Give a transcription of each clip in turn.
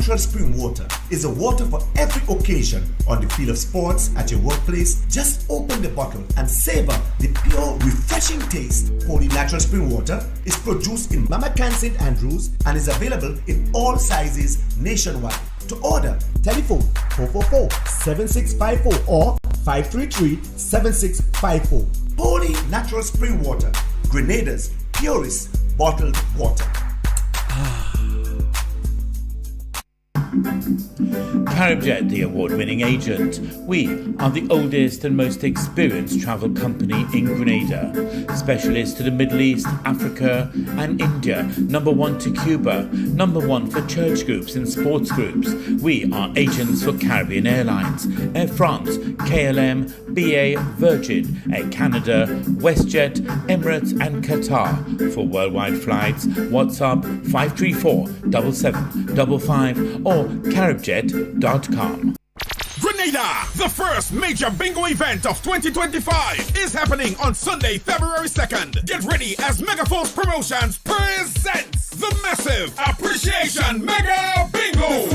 natural spring water is a water for every occasion on the field of sports, at your workplace. Just open the bottle and savor the pure, refreshing taste. Holy Natural Spring Water is produced in Mama Can St. Andrews and is available in all sizes nationwide. To order, telephone 444-7654 or 533-7654. Holy Natural Spring Water, Grenada's purest bottled water. CaribJet, the award-winning agent. We are the oldest and most experienced travel company in Grenada. Specialists to the Middle East, Africa and India. Number 1 to Cuba. Number 1 for church groups and sports groups. We are agents for Caribbean Airlines, Air France, KLM, BA, Virgin, Air Canada, WestJet, Emirates and Qatar. For worldwide flights, WhatsApp 534-7755 or caribjet.com. Grenada, the first major bingo event of 2025 is happening on Sunday, February 2nd. Get ready as Megaforce Promotions presents the massive Appreciation Mega Bingo.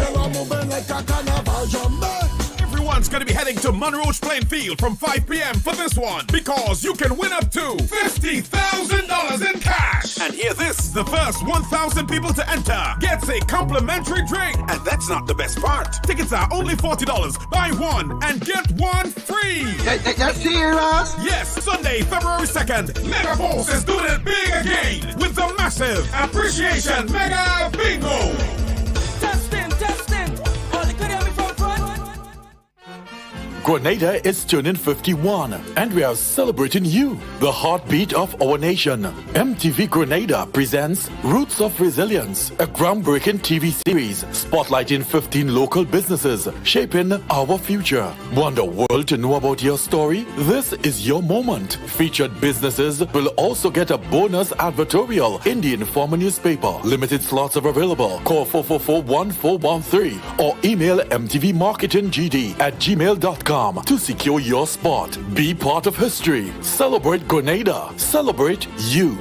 Everyone's going to be heading to Monroe Plain Field from 5 p.m. for this one because you can win up to $50,000 in cash. And hear this, the first 1,000 people to enter gets a complimentary drink. And that's not the best part. Tickets are only $40. Buy one and get one free. That's serious? Yes, Sunday, February 2nd, Megaforce is doing it big again with the massive Appreciation Mega Bingo. Testing. All the good from front. Grenada is turning 51 and we are celebrating you, the heartbeat of our nation. MTV Grenada presents Roots of Resilience, a groundbreaking TV series spotlighting 15 local businesses shaping our future. Want the world to know about your story? This is your moment. Featured businesses will also get a bonus advertorial in the Informer newspaper. Limited slots are available. Call 444-1413 or email mtvmarketinggd@gmail.com to secure your spot. Be part of history. Celebrate Grenada. Celebrate you.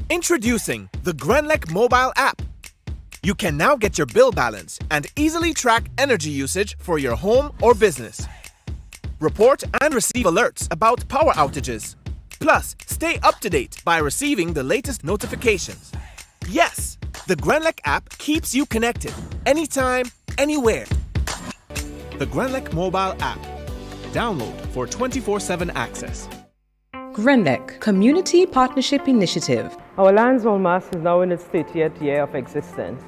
Introducing the Grenlec mobile app. You can now get your bill balance and easily track energy usage for your home or business. Report and receive alerts about power outages. Plus, stay up to date by receiving the latest notifications. Yes, the Grenlec app keeps you connected anytime, anywhere. The Grenlec mobile app. Download for 24/7 access. Grenlec Community Partnership Initiative. Our Lions Olmas is now in its 30th year of existence.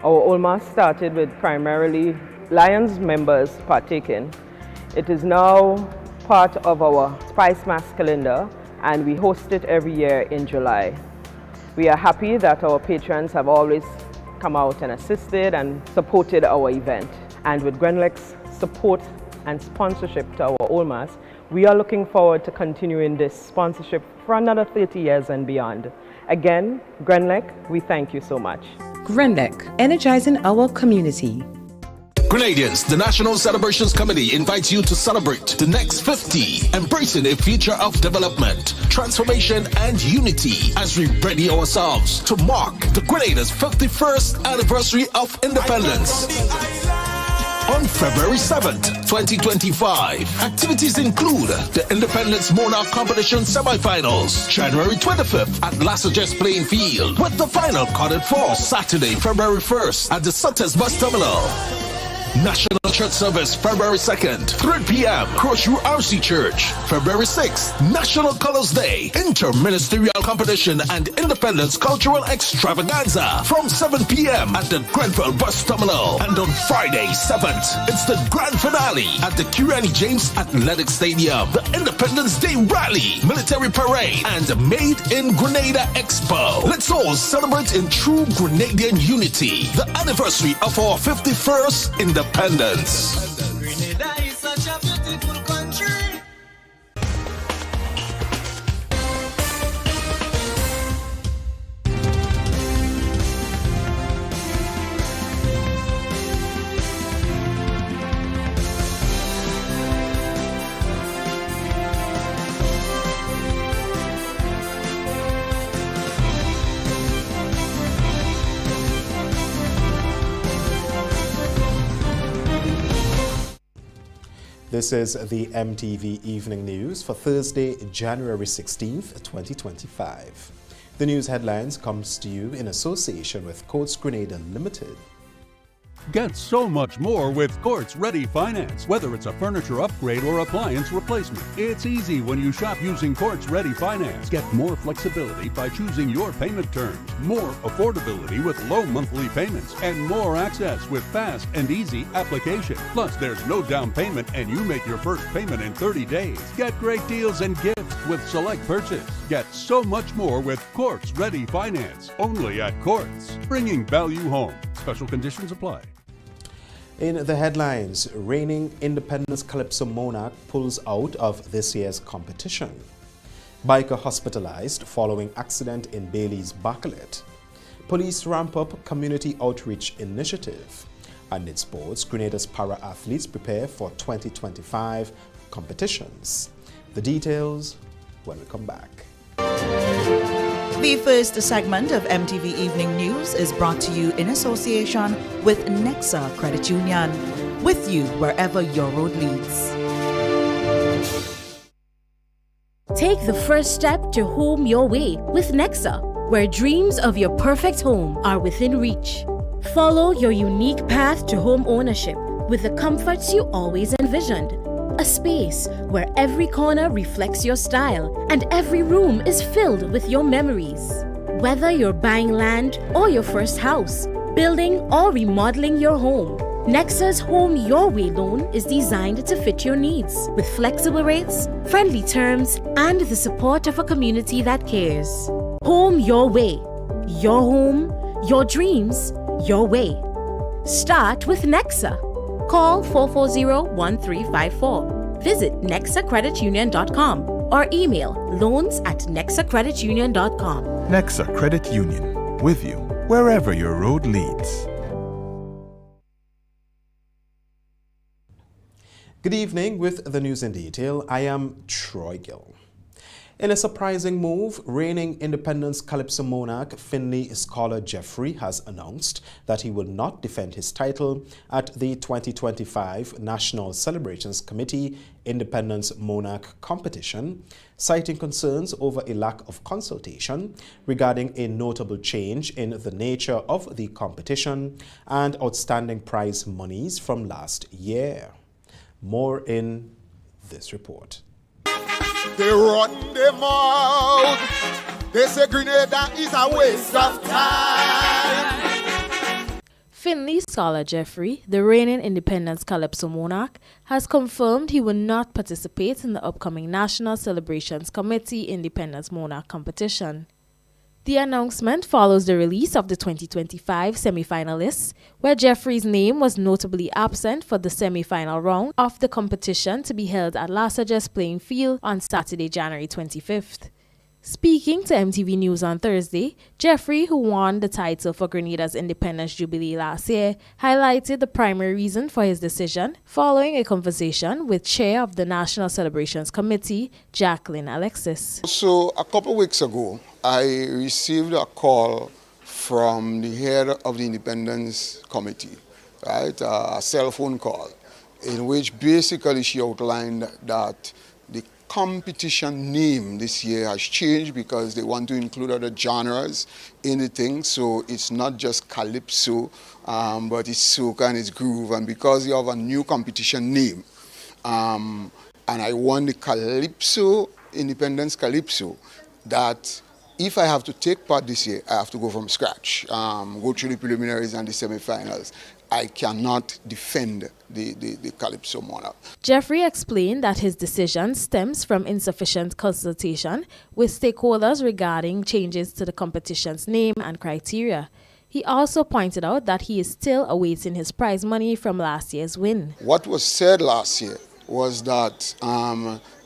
Our Olmas started with primarily Lions members partaking. It is now part of our Spice Mass calendar and we host it every year in July. We are happy that our patrons have always come out and assisted and supported our event. And with Grenlec's support and sponsorship to our Olmas, we are looking forward to continuing this sponsorship for another 30 years and beyond. Again, Grenlec, we thank you so much. Grenlec, energizing our community. Grenadians, the National Celebrations Committee invites you to celebrate the next 50, embracing a future of development, transformation, and unity as we ready ourselves to mark the Grenada's 51st anniversary of independence. On February 7th, 2025, activities include the Independence Monarch Competition semi-finals, January 25th at Lassages Playing Field, with the final carded for Saturday, February 1st at the Sutters Bus Terminal. National Church Service, February 2nd, 3 p.m., Crossview RC Church. February 6th, National Colors Day, Interministerial Competition and Independence Cultural Extravaganza from 7 p.m. at the Grenfell Bus Terminal. And on Friday, 7th, it's the grand finale at the Kiriani James Athletic Stadium, the Independence Day Rally, Military Parade, and the Made in Grenada Expo. Let's all celebrate in true Grenadian unity, the anniversary of our 51st independence. Grenada is such a beautiful country. This is the MTV Evening News for Thursday, January 16th, 2025. The news headlines comes to you in association with Courts Grenada Limited. Get so much more with Courts Ready Finance. Whether it's a furniture upgrade or appliance replacement, it's easy when you shop using Courts Ready Finance. Get more flexibility by choosing your payment terms, more affordability with low monthly payments, and more access with fast and easy application. Plus, there's no down payment and you make your first payment in 30 days. Get great deals and gifts with select purchase. Get so much more with Courts Ready Finance. Only at Courts. Bringing value home. Special conditions apply. In the headlines, reigning Independence Calypso monarch pulls out of this year's competition. Biker hospitalized following accident in Bailey's Bacalet. Police ramp up community outreach initiative. And in sports, Grenada's para-athletes prepare for 2025 competitions. The details when we come back. The first segment of MTV Evening News is brought to you in association with Nexa Credit Union, with you wherever your road leads. Take the first step to home your way with Nexa, where dreams of your perfect home are within reach. Follow your unique path to home ownership with the comforts you always envisioned. A space where every corner reflects your style and every room is filled with your memories. Whether you're buying land or your first house, building or remodeling your home, Nexa's Home Your Way loan is designed to fit your needs with flexible rates, friendly terms, and the support of a community that cares. Home Your Way. Your home, your dreams, your way. Start with Nexa. Call 440-1354. Visit nexacreditunion.com or email loans@nexacreditunion.com. Nexa Credit Union, with you wherever your road leads. Good evening. With the news in detail, I am Troy Gill. In a surprising move, reigning Independence Calypso monarch Finley Scholar Jeffrey has announced that he will not defend his title at the 2025 National Celebrations Committee Independence Monarch Competition, citing concerns over a lack of consultation regarding a notable change in the nature of the competition and outstanding prize monies from last year. More in this report. They run them out. They say Grenada is a waste of time. Finley Scholar Jeffrey, the reigning Independence Calypso monarch, has confirmed he will not participate in the upcoming National Celebrations Committee Independence Monarch competition. The announcement follows the release of the 2025 semi-finalists, where Jeffrey's name was notably absent for the semi-final round of the competition to be held at Lassages Playing Field on Saturday, January 25th. Speaking to MTV News on Thursday, Jeffrey, who won the title for Grenada's Independence Jubilee last year, highlighted the primary reason for his decision following a conversation with Chair of the National Celebrations Committee, Jacqueline Alexis. So a couple of weeks ago, I received a call from the head of the Independence Committee, right? A cell phone call, in which basically she outlined that the competition name this year has changed because they want to include other genres in the thing. So it's not just Calypso, but it's soca and it's groove. And because you have a new competition name, and I won the Calypso, Independence Calypso, that if I have to take part this year, I have to go from scratch, go through the preliminaries and the semi-finals. I cannot defend the Calypso monarch. Jeffrey explained that his decision stems from insufficient consultation with stakeholders regarding changes to the competition's name and criteria. He also pointed out that he is still awaiting his prize money from last year's win. What was said last year was that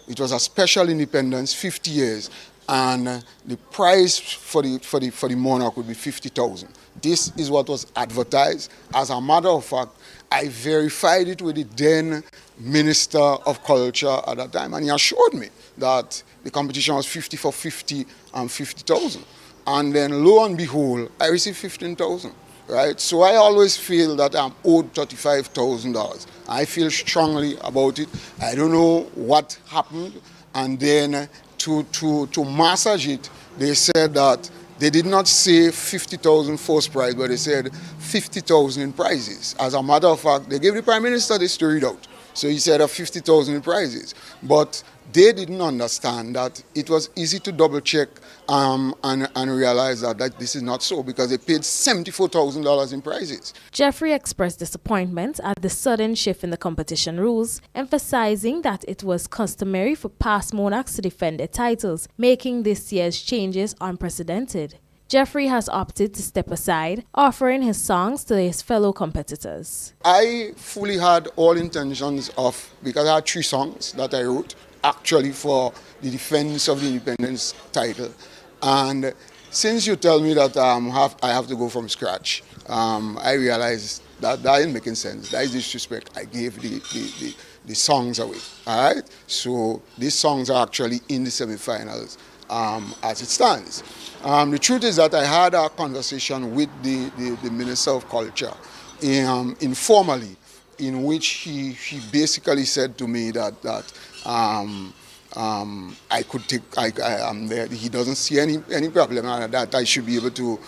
it was a special independence, 50 years, and the prize for the monarch would be 50,000. This is what was advertised. As a matter of fact, I verified it with the then Minister of Culture at that time, and he assured me that the competition was 50 for 50 and 50,000. And then lo and behold, I received 15,000. right? So I always feel that I'm owed $35,000. I feel strongly about it. I don't know what happened. And then to massage it, they said that they did not say 50,000 first prize, but they said 50,000 in prizes. As a matter of fact, they gave the Prime Minister this to read out. So he said 50,000 in prizes. But they didn't understand that it was easy to double check and realize that this is not so, because they paid $74,000 in prizes. Jeffrey expressed disappointment at the sudden shift in the competition rules, emphasizing that it was customary for past monarchs to defend their titles, making this year's changes unprecedented. Jeffrey has opted to step aside, offering his songs to his fellow competitors. I fully had all intentions of, because I had 3 songs that I wrote, actually for the defense of the independence title. And since you tell me that I have to go from scratch, I realized that isn't making sense. That is disrespect. I gave the songs away, all right? So these songs are actually in the semifinals as it stands. The truth is that I had a conversation with the Minister of Culture informally, in which he basically said to me that I could take, I'm there. He doesn't see any problem, and that I should be able to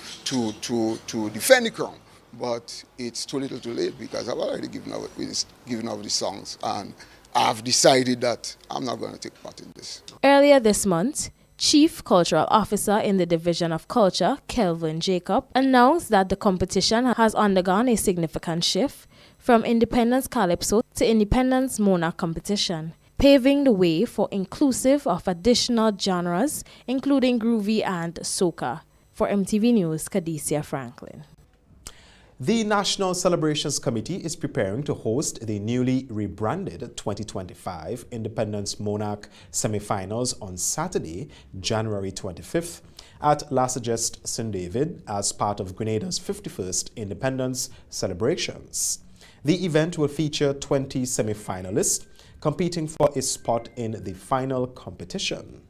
defend the crown. But it's too little too late, because I've already given out the songs, and I've decided that I'm not going to take part in this. Earlier this month, Chief Cultural Officer in the Division of Culture, Kelvin Jacob, announced that the competition has undergone a significant shift from Independence Calypso to Independence Monarch competition, paving the way for inclusive of additional genres, including groovy and soca. For MTV News, Kadisia Franklin. The National Celebrations Committee is preparing to host the newly rebranded 2025 Independence Monarch semifinals on Saturday, January 25th at La Sagesse St. David as part of Grenada's 51st Independence celebrations. The event will feature 20 semifinalists competing for a spot in the final competition.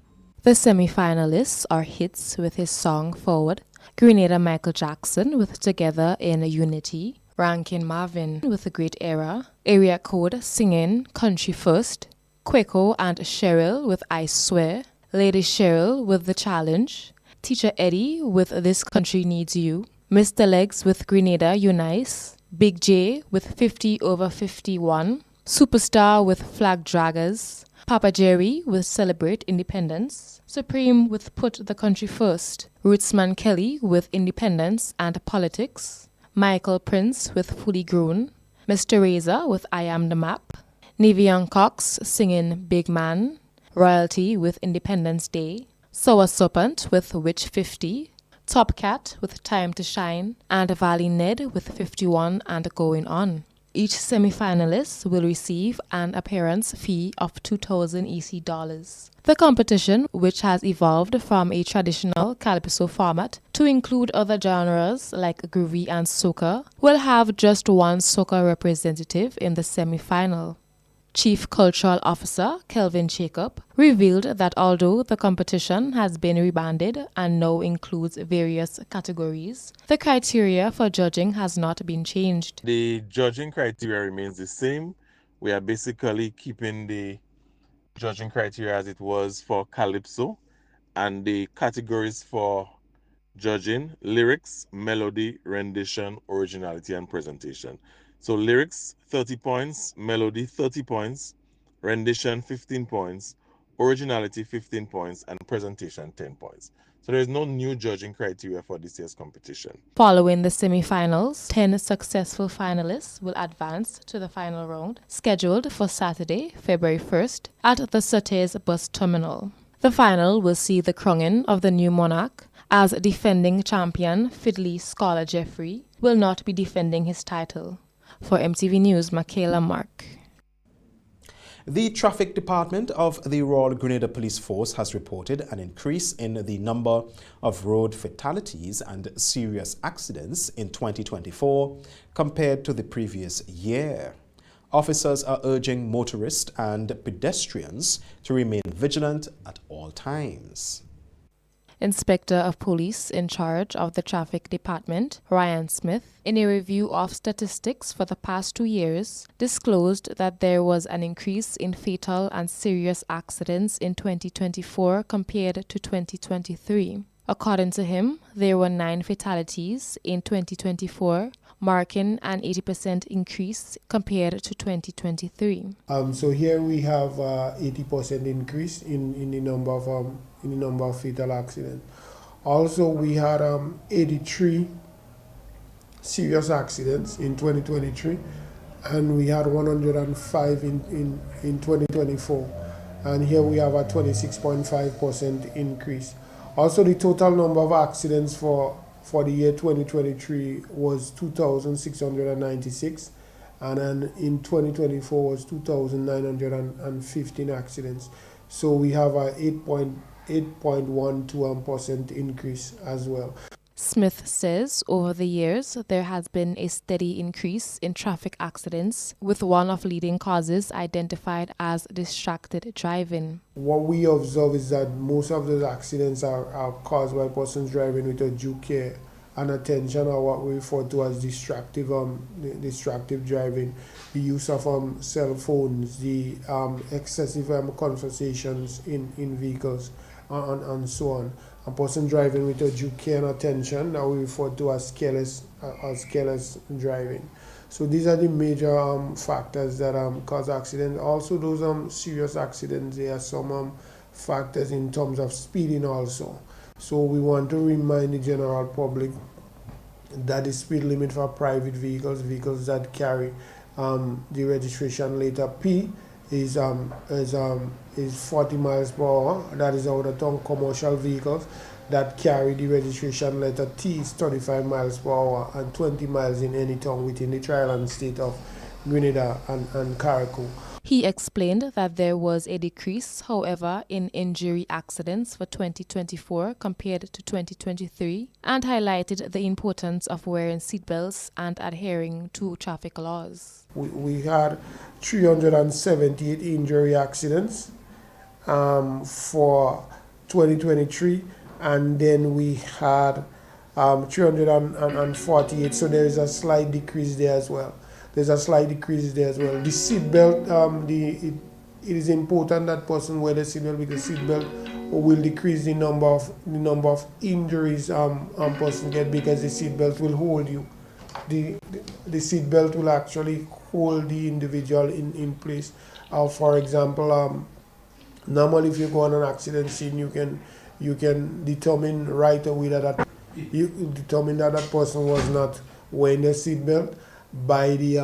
The semi-finalists are Hits with his song Forward, Grenada Michael Jackson with Together in Unity, Rankin Marvin with The Great Era, Area Code singing Country First, Quaco and Cheryl with I Swear, Lady Cheryl with The Challenge, Teacher Eddie with This Country Needs You, Mr. Legs with Grenada Unice, Big J with 50 over 51, Superstar with Flag Draggers, Papa Jerry with Celebrate Independence, Supreme with Put the Country First, Rootsman Kelly with Independence and Politics, Michael Prince with Fully Grown, Mr. Razor with I Am the Map, Nevian Cox singing Big Man, Royalty with Independence Day, Sour Serpent with Witch 50, Top Cat with Time to Shine, and Valley Ned with 51 and Going On. Each semi-finalist will receive an appearance fee of 2,000 EC dollars. The competition, which has evolved from a traditional calypso format to include other genres like groovy and soca, will have just one soca representative in the semi-final. Chief Cultural Officer Kelvin Jacob revealed that although the competition has been rebranded and now includes various categories, the criteria for judging has not been changed. The judging criteria remains the same. We are basically keeping the judging criteria as it was for Calypso, and the categories for judging: lyrics, melody, rendition, originality, and presentation. So lyrics, 30 points, melody, 30 points, rendition, 15 points, originality, 15 points, and presentation, 10 points. So there is no new judging criteria for this year's competition. Following the semi-finals, 10 successful finalists will advance to the final round, scheduled for Saturday, February 1st, at the Surtees bus terminal. The final will see the crowning of the new monarch, as defending champion Fiddly Scholar Jeffrey will not be defending his title. For MTV News, Michaela Mark. The Traffic Department of the Royal Grenada Police Force has reported an increase in the number of road fatalities and serious accidents in 2024 compared to the previous year. Officers are urging motorists and pedestrians to remain vigilant at all times. Inspector of Police in charge of the Traffic Department, Ryan Smith, in a review of statistics for the past 2 years, disclosed that there was an increase in fatal and serious accidents in 2024 compared to 2023. According to him, there were 9 fatalities in 2024, marking an 80% increase compared to 2023. So here we have 80% increase in the number of fatal accidents. Also, we had 83 serious accidents in 2023, and we had 105 in 2024. And here we have a 26.5% increase. Also, the total number of accidents for the year 2023 was 2,696, and then in 2024 was 2,915 accidents. So we have a 8.12% increase as well. Smith says over the years there has been a steady increase in traffic accidents, with one of leading causes identified as distracted driving. What we observe is that most of those accidents are caused by persons driving with a due care and attention, or what we refer to as distractive driving, the use of cell phones, the excessive conversations in vehicles, and so on. A person driving with a due care and attention that we refer to as careless driving. So these are the major factors that cause accidents. Also, those serious accidents, there are some factors in terms of speeding also. So we want to remind the general public that the speed limit for private vehicles that carry the registration letter P is 40 miles per hour. That is out of town. Commercial vehicles that carry the registration letter T is 35 miles per hour and 20 miles in any town within the tri-island state of Grenada and Carriacou. He explained that there was a decrease, however, in injury accidents for 2024 compared to 2023, and highlighted the importance of wearing seatbelts and adhering to traffic laws. We had 378 injury accidents for 2023, and then we had 348, so there is a slight decrease there as well. The seatbelt, it is important that person wear the seatbelt, because seatbelt will decrease the number of injuries person get, because the seatbelt will hold you. The seatbelt will actually hold the individual in place. For example, normally if you go on an accident scene, you can determine right away that person was not wearing the seatbelt by the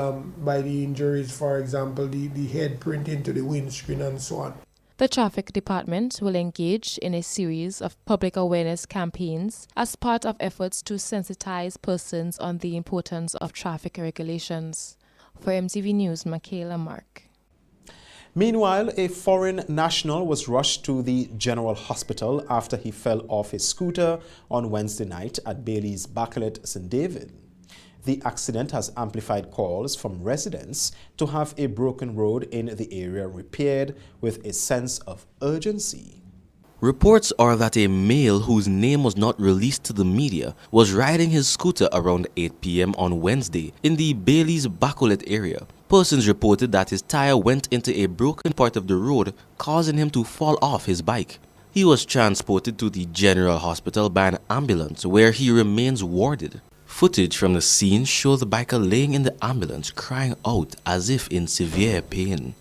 injuries, for example, the head print into the windscreen and so on. The Traffic Department will engage in a series of public awareness campaigns as part of efforts to sensitize persons on the importance of traffic regulations. For MTV News, Michaela Mark. Meanwhile, a foreign national was rushed to the General Hospital after he fell off his scooter on Wednesday night at Bailey's Bacalet, St. David. The accident has amplified calls from residents to have a broken road in the area repaired with a sense of urgency. Reports are that a male whose name was not released to the media was riding his scooter around 8 p.m. on Wednesday in the Bailey's Bacalet area. Persons reported that his tire went into a broken part of the road, causing him to fall off his bike. He was transported to the General Hospital by an ambulance, where he remains warded. Footage from the scene shows the biker laying in the ambulance crying out as if in severe pain.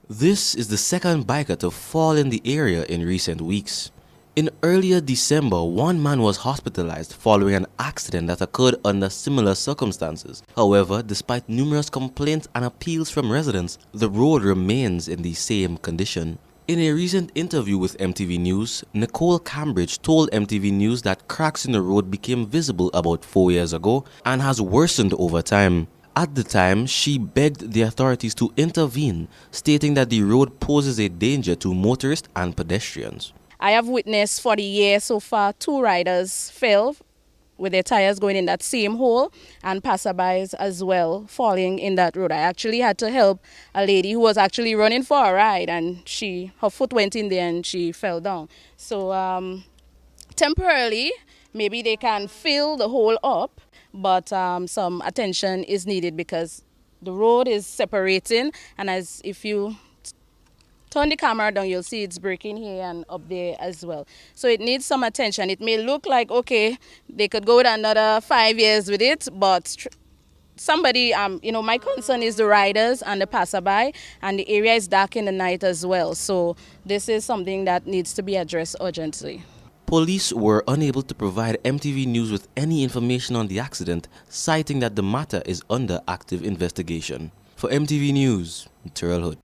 This is the second biker to fall in the area in recent weeks. In earlier December, one man was hospitalized following an accident that occurred under similar circumstances. However, despite numerous complaints and appeals from residents, the road remains in the same condition. In a recent interview with MTV News, Nicole Cambridge told MTV News that cracks in the road became visible about 4 years ago and has worsened over time. At the time, she begged the authorities to intervene, stating that the road poses a danger to motorists and pedestrians. I have witnessed for the year so far 2 riders fell with their tires going in that same hole, and passerbys as well falling in that road. I actually had to help a lady who was actually running for a ride, and her foot went in there and she fell down. So temporarily, maybe they can fill the hole up, but some attention is needed because the road is separating, and if you turn the camera down, you'll see it's breaking here and up there as well. So it needs some attention. It may look like, okay, they could go with another 5 years with it, but somebody, my concern is the riders and the passerby, and the area is dark in the night as well. So this is something that needs to be addressed urgently. Police were unable to provide MTV News with any information on the accident, citing that the matter is under active investigation. For MTV News, Terrell Hood.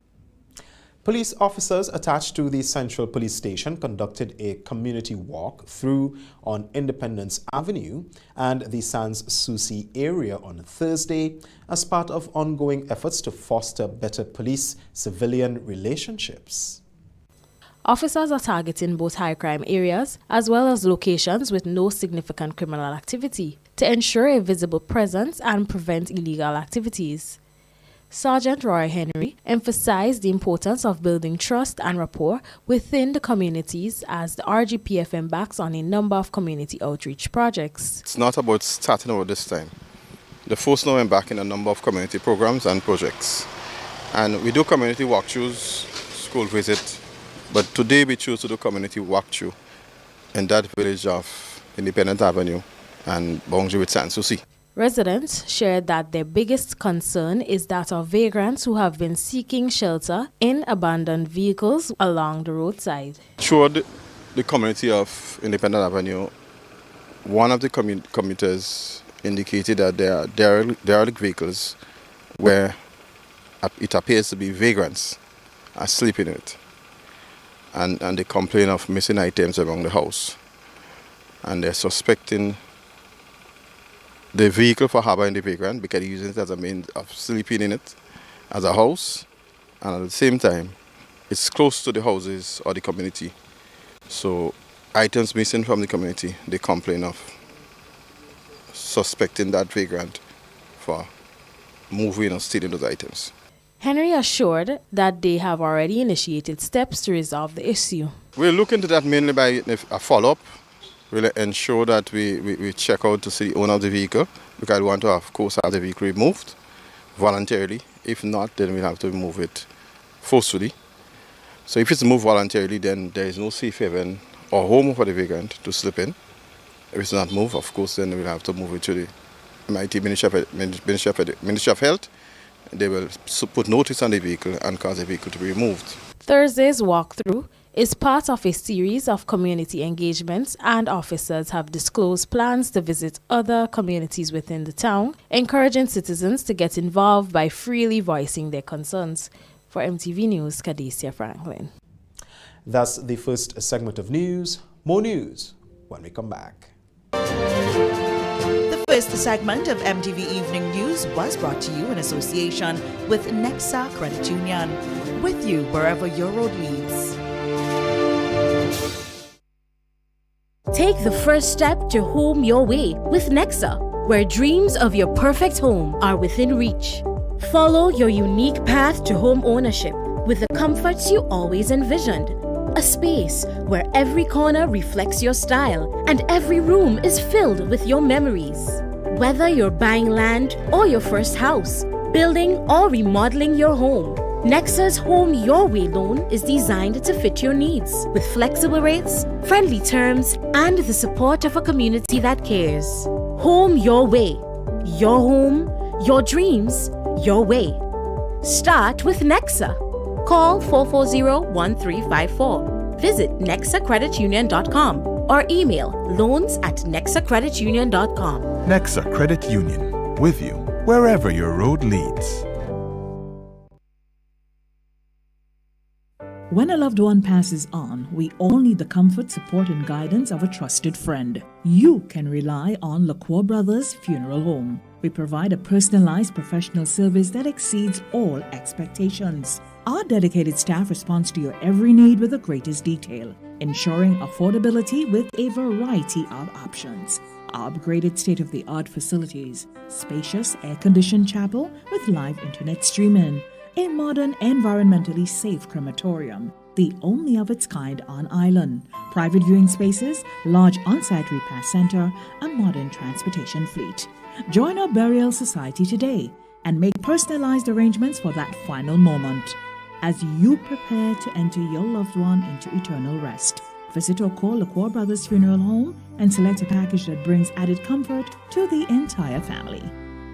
Police officers attached to the Central Police Station conducted a community walk through on Independence Avenue and the Sans Souci area on Thursday as part of ongoing efforts to foster better police-civilian relationships. Officers are targeting both high-crime areas as well as locations with no significant criminal activity to ensure a visible presence and prevent illegal activities. Sergeant Roy Henry emphasized the importance of building trust and rapport within the communities as the RGPF embarks on a number of community outreach projects. It's not about starting over this time. The force now embark in a number of community programs and projects. And we do community walkthroughs, school visit, but today we choose to do community walkthrough in that village of Independence Avenue and boundary with Sans Souci. Residents shared that their biggest concern is that of vagrants who have been seeking shelter in abandoned vehicles along the roadside. Throughout the community of Independence Avenue, one of the commuters indicated that there are derelict vehicles where it appears to be vagrants are sleeping in it. And they complain of missing items around the house. And they're suspecting the vehicle for harboring the vagrant because they're using it as a means of sleeping in it as a house, and at the same time it's close to the houses or the community. So items missing from the community, they complain of suspecting that vagrant for moving or stealing those items. Henry assured that they have already initiated steps to resolve the issue. We'll look into that mainly by a follow-up. We'll ensure that we check out to see the owner of the vehicle, because we want to, of course, have the vehicle removed voluntarily. If not, then we'll have to remove it forcefully. So if it's moved voluntarily, then there is no safe haven or home for the vagrant to sleep in. If it's not moved, of course, then we'll have to move it to the MIT Ministry of Health. They will put notice on the vehicle and cause the vehicle to be removed. Thursday's walkthrough is part of a series of community engagements, and officers have disclosed plans to visit other communities within the town, encouraging citizens to get involved by freely voicing their concerns. For MTV News, Kadesia Franklin. That's the first segment of news. More news when we come back. The first segment of MTV Evening News was brought to you in association with Nexa Credit Union. With you wherever your road leads. Take the first step to home your way with Nexa, where dreams of your perfect home are within reach. Follow your unique path to home ownership with the comforts you always envisioned. A space where every corner reflects your style and every room is filled with your memories. Whether you're buying land or your first house, building or remodeling your home, Nexa's Home Your Way loan is designed to fit your needs with flexible rates, friendly terms, and the support of a community that cares. Home Your Way. Your home, your dreams, your way. Start with Nexa. Call 440-1354. Visit nexacreditunion.com or email loans@nexacreditunion.com. Nexa Credit Union, with you wherever your road leads. When a loved one passes on, we all need the comfort, support, and guidance of a trusted friend. You can rely on LaCroix Brothers Funeral Home. We provide a personalized professional service that exceeds all expectations. Our dedicated staff responds to your every need with the greatest detail, ensuring affordability with a variety of options. Our upgraded state-of-the-art facilities, spacious air-conditioned chapel with live internet streaming, a modern, environmentally safe crematorium, the only of its kind on island, private viewing spaces, large on-site repast center, a modern transportation fleet. Join our burial society today and make personalized arrangements for that final moment. As you prepare to enter your loved one into eternal rest, visit or call LaCour Brothers Funeral Home and select a package that brings added comfort to the entire family.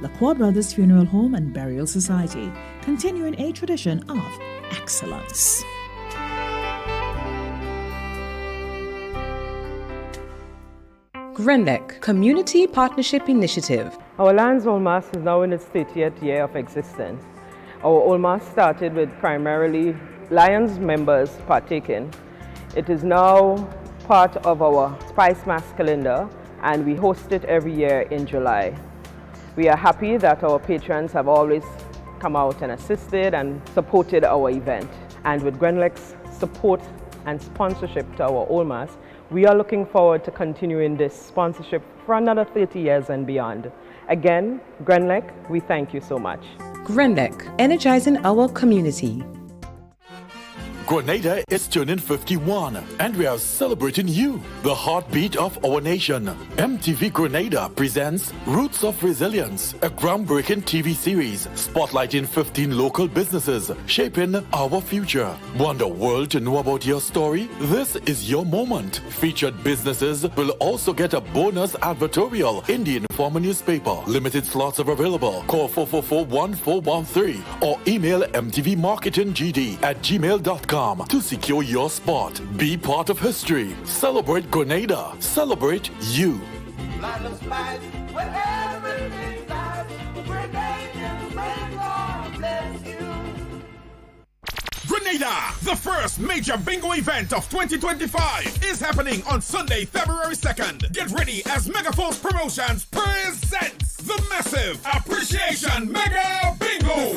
LaCour Brothers Funeral Home and Burial Society, continuing a tradition of excellence. GRENLEC Community Partnership Initiative. Our Lions Olmas is now in its 30th year of existence. Our Olmas started with primarily Lions members partaking. It is now part of our Spice Mass calendar, and we host it every year in July. We are happy that our patrons have always come out and assisted and supported our event. And with GRENLEC's support and sponsorship to our Olmas, we are looking forward to continuing this sponsorship for another 30 years and beyond. Again, GRENLEC, we thank you so much. GRENLEC, energizing our community. Grenada is turning 51, and we are celebrating you, the heartbeat of our nation. MTV Grenada presents Roots of Resilience, a groundbreaking TV series spotlighting 15 local businesses shaping our future. Want the world to know about your story? This is your moment. Featured businesses will also get a bonus advertorial in the Informer newspaper. Limited slots are available. Call 444-1413 or email mtvmarketinggd@gmail.com to secure your spot. Be part of history. Celebrate Grenada. Celebrate you. Grenada, the first major bingo event of 2025, is happening on Sunday, February 2nd. Get ready as Megaforce Promotions presents the massive Appreciation Mega Bingo.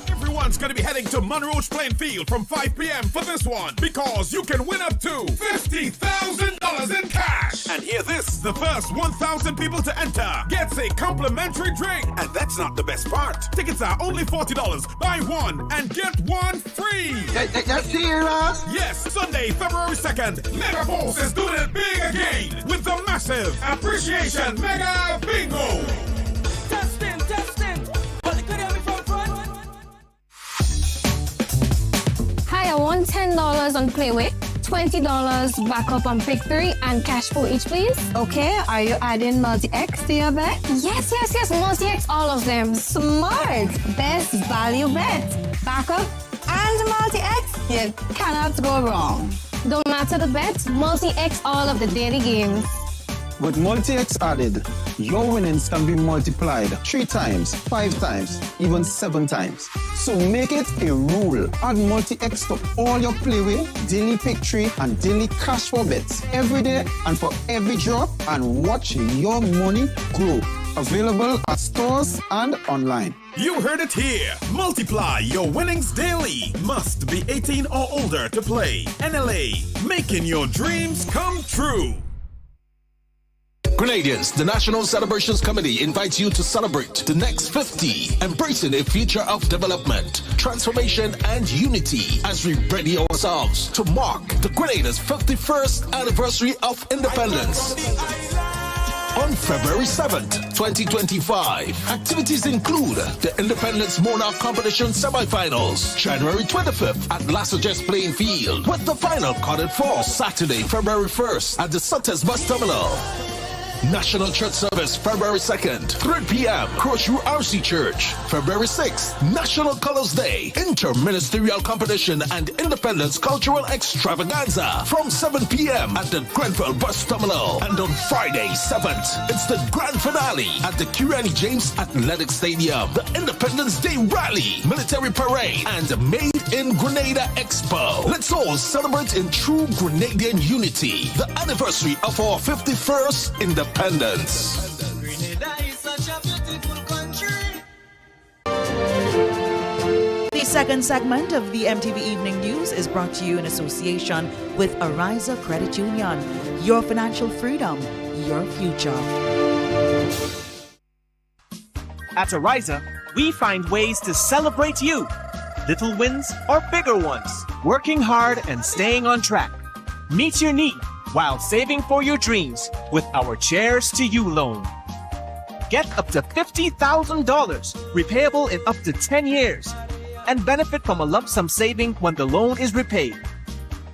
Everyone's going to be heading to Monroe Playing Field from 5 p.m. for this one, because you can win up to $50,000 in cash. And hear this, the first 1,000 people to enter gets a complimentary drink. And that's not the best part. Tickets are only $40. Buy one and get one free. That's serious? Yes, Sunday, February 2nd, Megaforce is doing it big again with the massive Appreciation Mega Bingo. Testing. But they could hear me from front. Hi, I want $10 on Playway, $20 backup on Pick 3, and cash for each, please. Okay, are you adding multi-X to your bet? Yes, multi-X, all of them. Smart! Best value bet. Backup and multi-X, you cannot go wrong. Don't matter the bet, multi-X all of the daily games. With multi-X added, your winnings can be multiplied 3 times, 5 times, even 7 times. So make it a rule. Add multi-X to all your Playway, daily Pick 3, and daily cash for bets every day and for every drop, and watch your money grow. Available at stores and online. You heard it here. Multiply your winnings daily. Must be 18 or older to play. NLA, making your dreams come true. Grenadians, the National Celebrations Committee invites you to celebrate the next 50, embracing a future of development, transformation, and unity as we ready ourselves to mark the Grenada's 51st anniversary of independence. On February 7th, 2025, activities include the Independence Monarch Competition semifinals, January 25th at Lassages Playing Field, with the final carded for Saturday, February 1st at the Sutter's Bus Terminal. National Church Service, February 2nd, 3 p.m., Crossroad RC Church. February 6th, National Colors Day, Interministerial Competition and Independence Cultural Extravaganza from 7 p.m. at the Grenfell Bus Terminal. And on Friday, 7th, it's the grand finale at the Kirani James Athletic Stadium, the Independence Day Rally, Military Parade, and May in Grenada Expo. Let's all celebrate in true Grenadian unity, the anniversary of our 51st independence. Grenada is such a beautiful country. The second segment of the MTV Evening News is brought to you in association with Ariza Credit Union. Your financial freedom, your future. At Ariza, we find ways to celebrate you. Little wins or bigger ones. Working hard and staying on track. Meet your need while saving for your dreams with our Cheers to You loan. Get up to $50,000, repayable in up to 10 years, and benefit from a lump sum saving when the loan is repaid.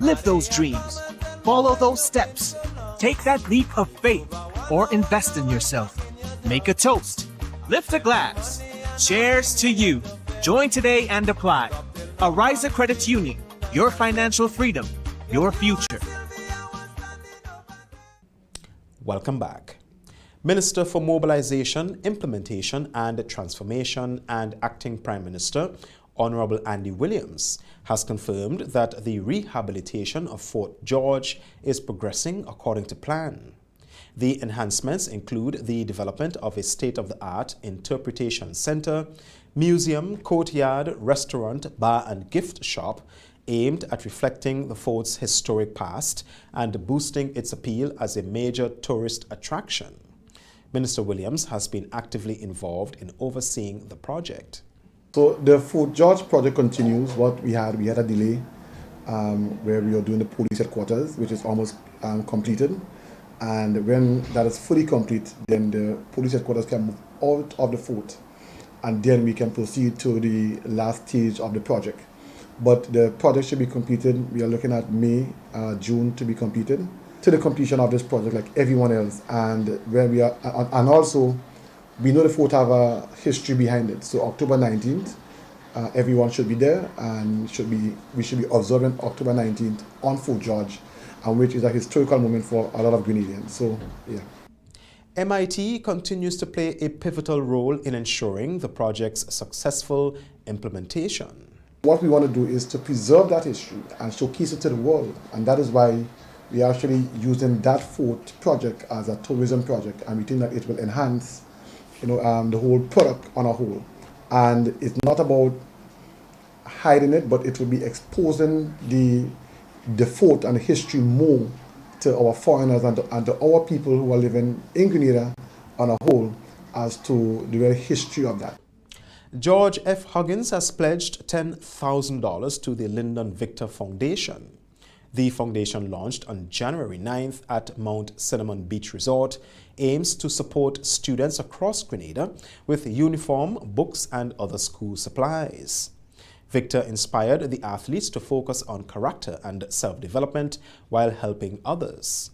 Live those dreams. Follow those steps. Take that leap of faith or invest in yourself. Make a toast. Lift a glass. Cheers to you. Join today and apply. Ariza Credit Union. Your financial freedom. Your future. Welcome back. Minister for Mobilization, Implementation and Transformation and Acting Prime Minister, Honorable Andy Williams, has confirmed that the rehabilitation of Fort George is progressing according to plan. The enhancements include the development of a state-of-the-art interpretation center, museum, courtyard, restaurant, bar and gift shop aimed at reflecting the fort's historic past and boosting its appeal as a major tourist attraction. Minister Williams has been actively involved in overseeing the project. So the Fort George project continues. What we had a delay where we are doing the police headquarters, which is almost completed. And when that is fully complete, then the police headquarters can move out of the fort, and then we can proceed to the last stage of the project. But the project should be completed. We are looking at May, June to be completed. To the completion of this project, like everyone else, and where we are, and also we know the fort have a history behind it. So October 19th, everyone should be there, and we should be observing October 19th on Fort George, and which is a historical moment for a lot of Grenadians. So, yeah. MIT continues to play a pivotal role in ensuring the project's successful implementation. What we want to do is to preserve that history and showcase it to the world, and that is why we are actually using that fort project as a tourism project, and we think that it will enhance, the whole product on a whole. And it's not about hiding it, but it will be exposing the fort and the history more to our foreigners and to our people who are living in Grenada on a whole as to the real history of that. George F. Huggins has pledged $10,000 to the Lyndon Victor Foundation. The foundation, launched on January 9th at Mount Cinnamon Beach Resort, aims to support students across Grenada with uniform, books and other school supplies. Victor inspired the athletes to focus on character and self-development while helping others.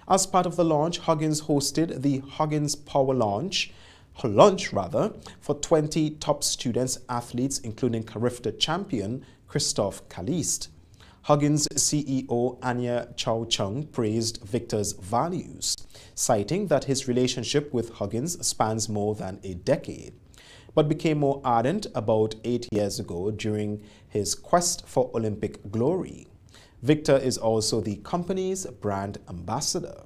As part of the launch, Huggins hosted the Huggins Power Lunch for 20 top students athletes, including Carifta champion Christophe Caliste. Huggins CEO Anya Chow Chung praised Victor's values, citing that his relationship with Huggins spans more than a decade, but became more ardent about 8 years ago during his quest for Olympic glory. Victor is also the company's brand ambassador.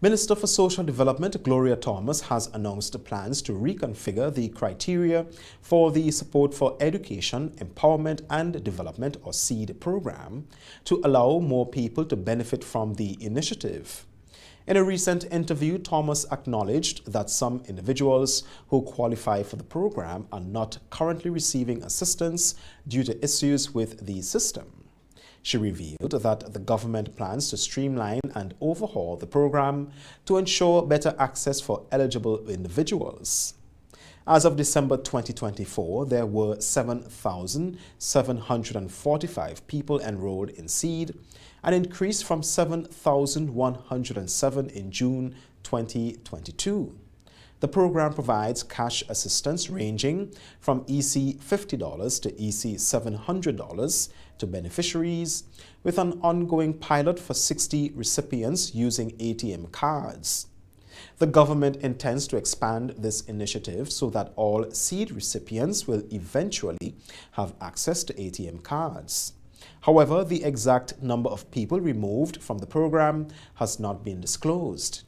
Minister for Social Development Gloria Thomas has announced plans to reconfigure the criteria for the Support for Education, Empowerment and Development or SEED program to allow more people to benefit from the initiative. In a recent interview, Thomas acknowledged that some individuals who qualify for the program are not currently receiving assistance due to issues with the system. She revealed that the government plans to streamline and overhaul the program to ensure better access for eligible individuals. As of December 2024, there were 7,745 people enrolled in SEED, an increase from 7,107 in June 2022. The program provides cash assistance ranging from EC $50 to EC $700 to beneficiaries, with an ongoing pilot for 60 recipients using ATM cards. The government intends to expand this initiative so that all seed recipients will eventually have access to ATM cards. However, the exact number of people removed from the program has not been disclosed.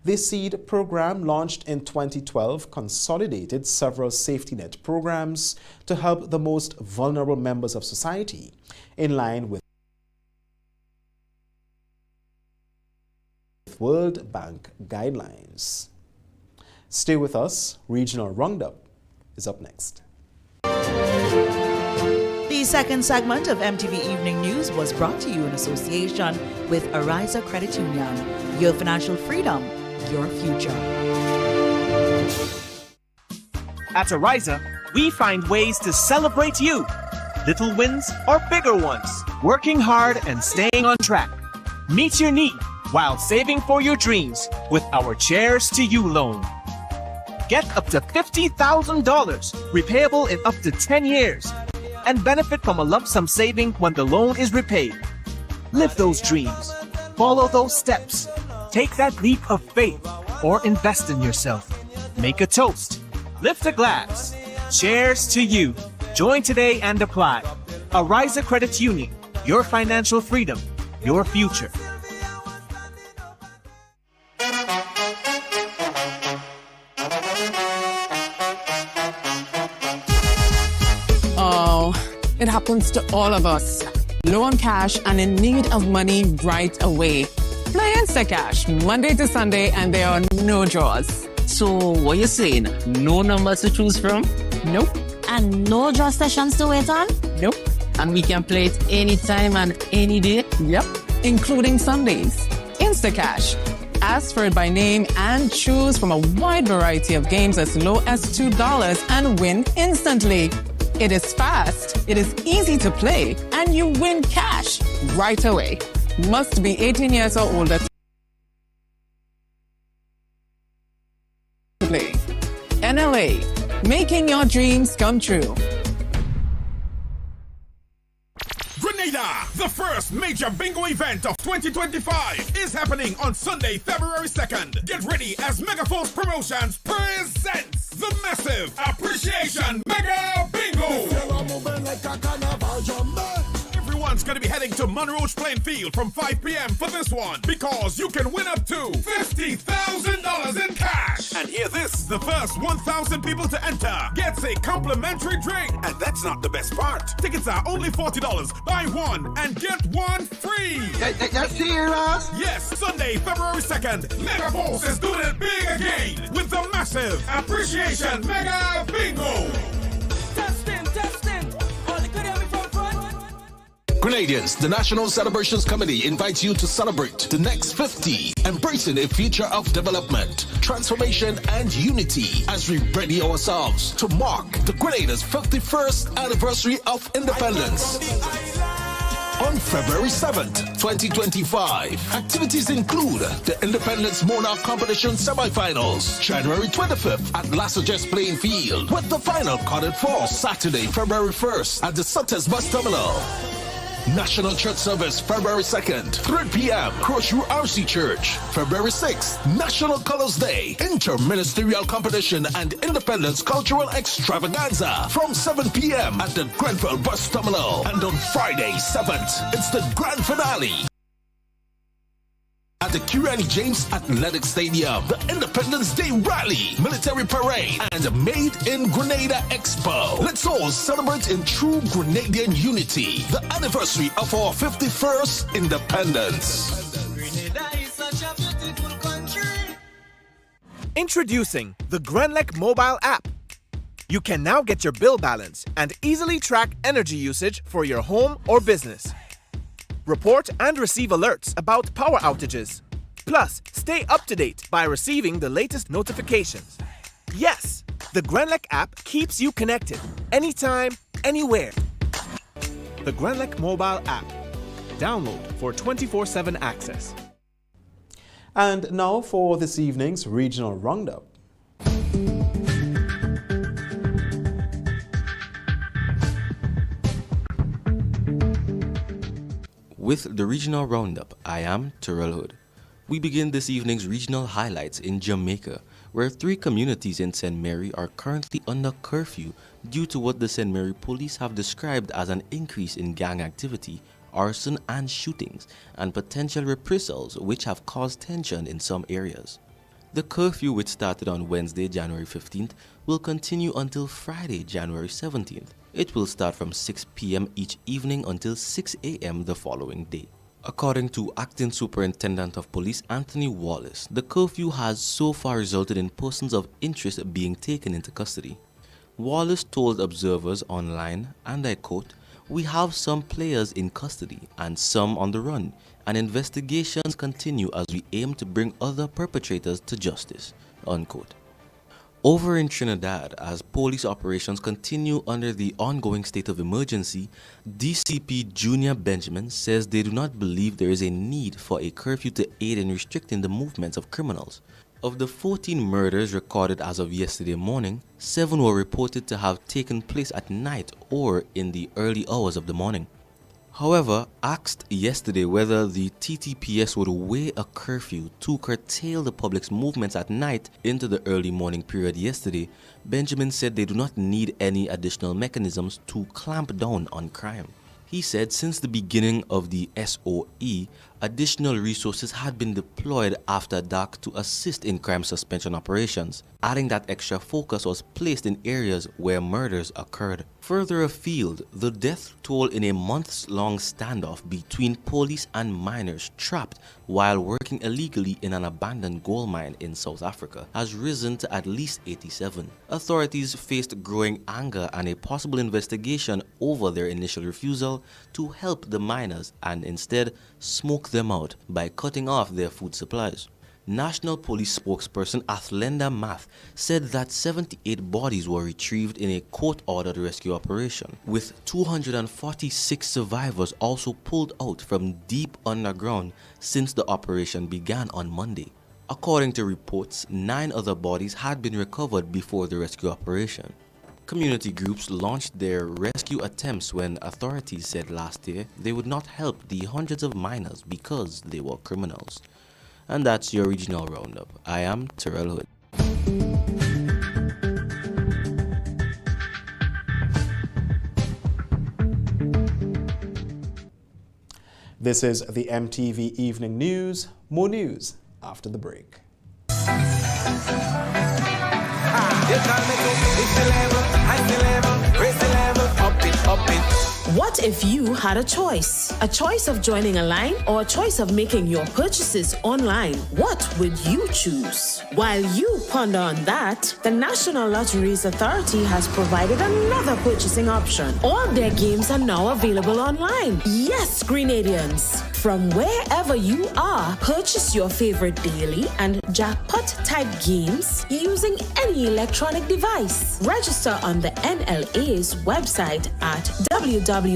The seed program, launched in 2012, consolidated several safety net programs to help the most vulnerable members of society, in line with World Bank guidelines. Stay with us. Regional Roundup is up next. The second segment of MTV Evening News was brought to you in association with Ariza Credit Union. Your financial freedom, your future. At Ariza, we find ways to celebrate you. Little wins or bigger ones. Working hard and staying on track. Meet your need while saving for your dreams with our Cheers to You loan. Get up to $50,000, repayable in up to 10 years, and benefit from a lump sum saving when the loan is repaid. Live those dreams. Follow those steps. Take that leap of faith or invest in yourself. Make a toast. Lift a glass. Cheers to you. Join today and apply. Ariza Credit Union. Your financial freedom. Your future. It happens to all of us. Low on cash and in need of money right away. Play Instacash Monday to Sunday and there are no draws. So what you saying? No numbers to choose from? Nope. And no draw sessions to wait on? Nope. And we can play it anytime and any day? Yep. Including Sundays. Instacash. Ask for it by name and choose from a wide variety of games as low as $2 and win instantly. It is fast, it is easy to play, and you win cash right away. Must be 18 years or older to play. NLA, making your dreams come true. Grenada, the first major bingo event of 2025, is happening on Sunday, February 2nd. Get ready as Megaforce Promotions presents the massive Appreciation Mega Bingo. Everyone's going to be heading to Monroe's Playing Field from 5 p.m. for this one, because you can win up to $50,000 in cash. And hear this, the first 1,000 people to enter gets a complimentary drink. And that's not the best part. Tickets are only $40. Buy one and get one free. That's serious? Yes, Sunday, February 2nd, Megaforce is doing it big again with the massive Appreciation Mega Bingo. Grenadians, the National Celebrations Committee invites you to celebrate the next 50, embracing a future of development, transformation, and unity as we ready ourselves to mark the Grenada's 51st anniversary of independence. On February 7th, 2025, activities include the Independence Monarch Competition semifinals, January 25th at Lassages Playing Field, with the final carded for Saturday, February 1st at the Sutters Bus Terminal. National Church Service, February 2nd, 3 p.m., Crossview RC Church. February 6th, National Colors Day, Interministerial Competition and Independence Cultural Extravaganza from 7 p.m. at the Grenfell Bus Terminal. And on Friday, 7th, it's the grand finale at the Kuriani James Athletic Stadium, the Independence Day Rally, Military Parade, and Made in Grenada Expo. Let's all celebrate in true Grenadian unity the anniversary of our 51st independence. Grenada is such a beautiful country. Introducing the Grenlec mobile app. You can now get your bill balance and easily track energy usage for your home or business. Report and receive alerts about power outages. Plus, stay up to date by receiving the latest notifications. Yes, the Grenlec app keeps you connected anytime, anywhere. The Grenlec mobile app. Download for 24/7 access. And now for this evening's Regional Roundup. With the Regional Roundup, I am Terrell Hood. We begin this evening's regional highlights in Jamaica, where 3 communities in St. Mary are currently under curfew due to what the St. Mary police have described as an increase in gang activity, arson and shootings, and potential reprisals which have caused tension in some areas. The curfew, which started on Wednesday, January 15th, will continue until Friday, January 17th. It will start from 6 p.m. each evening until 6 a.m. the following day. According to Acting Superintendent of Police Anthony Wallace, the curfew has so far resulted in persons of interest being taken into custody. Wallace told observers online, and I quote, "We have some players in custody and some on the run, and investigations continue as we aim to bring other perpetrators to justice," unquote. Over in Trinidad, as police operations continue under the ongoing state of emergency, DCP Junior Benjamin says they do not believe there is a need for a curfew to aid in restricting the movements of criminals. Of the 14 murders recorded as of yesterday morning, 7 were reported to have taken place at night or in the early hours of the morning. However, asked yesterday whether the TTPS would weigh a curfew to curtail the public's movements at night into the early morning period yesterday, Benjamin said they do not need any additional mechanisms to clamp down on crime. He said since the beginning of the SOE, additional resources had been deployed after dark to assist in crime suspension operations, adding that extra focus was placed in areas where murders occurred. Further afield, the death toll in a months-long standoff between police and miners trapped while working illegally in an abandoned gold mine in South Africa has risen to at least 87. Authorities faced growing anger and a possible investigation over their initial refusal to help the miners and instead smoke them out by cutting off their food supplies. National Police spokesperson Athlenda Math said that 78 bodies were retrieved in a court-ordered rescue operation, with 246 survivors also pulled out from deep underground since the operation began on Monday. According to reports, 9 other bodies had been recovered before the rescue operation. Community groups launched their rescue attempts when authorities said last year they would not help the hundreds of miners because they were criminals. And that's your regional roundup. I am Terrell Hood. This is the MTV Evening News. More news after the break. What if you had a choice? A choice of joining a line or a choice of making your purchases online? What would you choose? While you ponder on that, the National Lotteries Authority has provided another purchasing option. All their games are now available online. Yes, Grenadians. From wherever you are, purchase your favorite daily and jackpot-type games using any electronic device. Register on the NLA's website at www.nla.gd.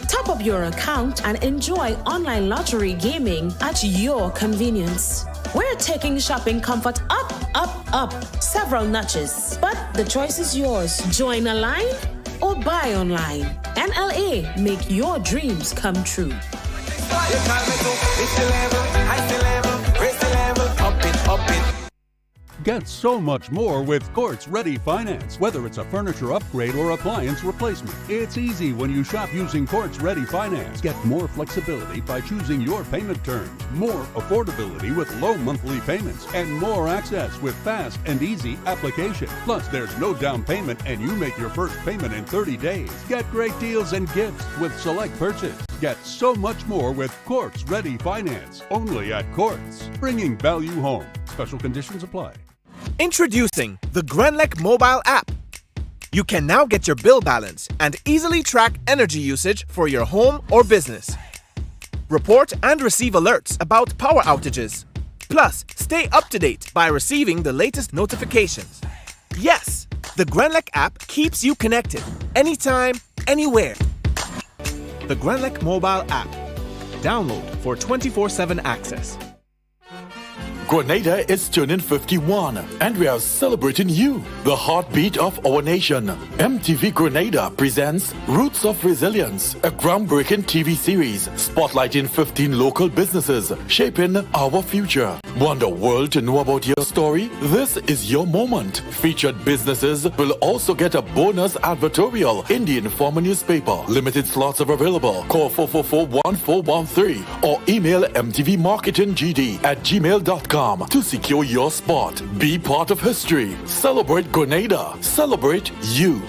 Top up your account and enjoy online lottery gaming at your convenience. We're taking shopping comfort up, up, up several notches. But the choice is yours. Join a line or buy online. NLA, make your dreams come true. Get so much more with Courts Ready Finance. Whether it's a furniture upgrade or appliance replacement, it's easy when you shop using Courts Ready Finance. Get more flexibility by choosing your payment terms, more affordability with low monthly payments, and more access with fast and easy application. Plus, there's no down payment and you make your first payment in 30 days. Get great deals and gifts with select purchase. Get so much more with Courts Ready Finance. Only at Courts. Bringing value home. Special conditions apply. Introducing the Grenlec mobile app. You can now get your bill balance and easily track energy usage for your home or business. Report and receive alerts about power outages. Plus, stay up to date by receiving the latest notifications. Yes, the Grenlec app keeps you connected anytime, anywhere. The Grenlec mobile app. Download for 24/7 access. Grenada is turning 51, and we are celebrating you, the heartbeat of our nation. MTV Grenada presents Roots of Resilience, a groundbreaking TV series spotlighting 15 local businesses shaping our future. Want the world to know about your story? This is your moment. Featured businesses will also get a bonus advertorial in the Informer newspaper. Limited slots are available. Call 444-1413 or email mtvmarketinggd@gmail.com to secure your spot. Be part of history. Celebrate Grenada. Celebrate you.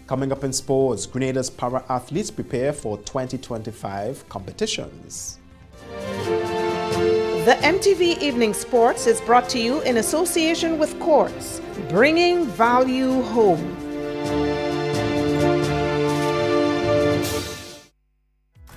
Coming up in sports, Grenada's para-athletes prepare for 2025 competitions. The MTV Evening Sports is brought to you in association with Courts, bringing value home.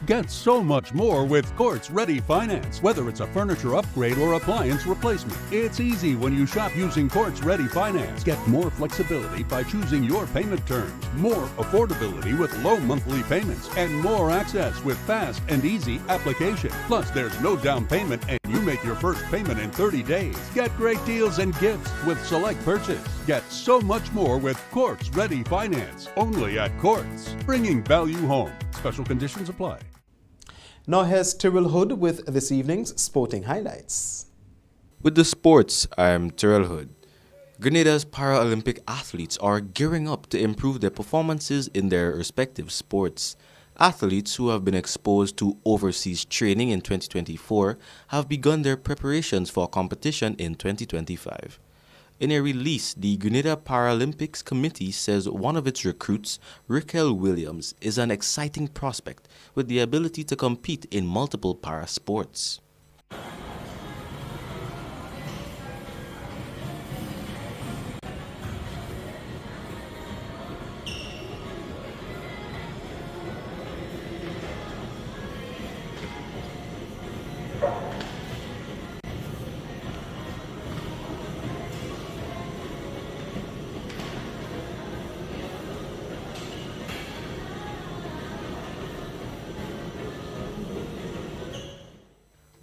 Get so much more with Courts Ready Finance. Whether it's a furniture upgrade or appliance replacement, it's easy when you shop using Courts Ready Finance. Get more flexibility by choosing your payment terms, more affordability with low monthly payments, and more access with fast and easy application. Plus, there's no down payment and you make your first payment in 30 days. Get great deals and gifts with select purchase. Get so much more with Courts Ready Finance. Only at Courts, bringing value home. Special conditions apply. Now here's Tyrrell Hood with this evening's sporting highlights. With the sports, I'm Tyrrell Hood. Grenada's Paralympic athletes are gearing up to improve their performances in their respective sports. Athletes who have been exposed to overseas training in 2024 have begun their preparations for competition in 2025. In a release, the Grenada Paralympics Committee says one of its recruits, Raquel Williams, is an exciting prospect with the ability to compete in multiple para-sports.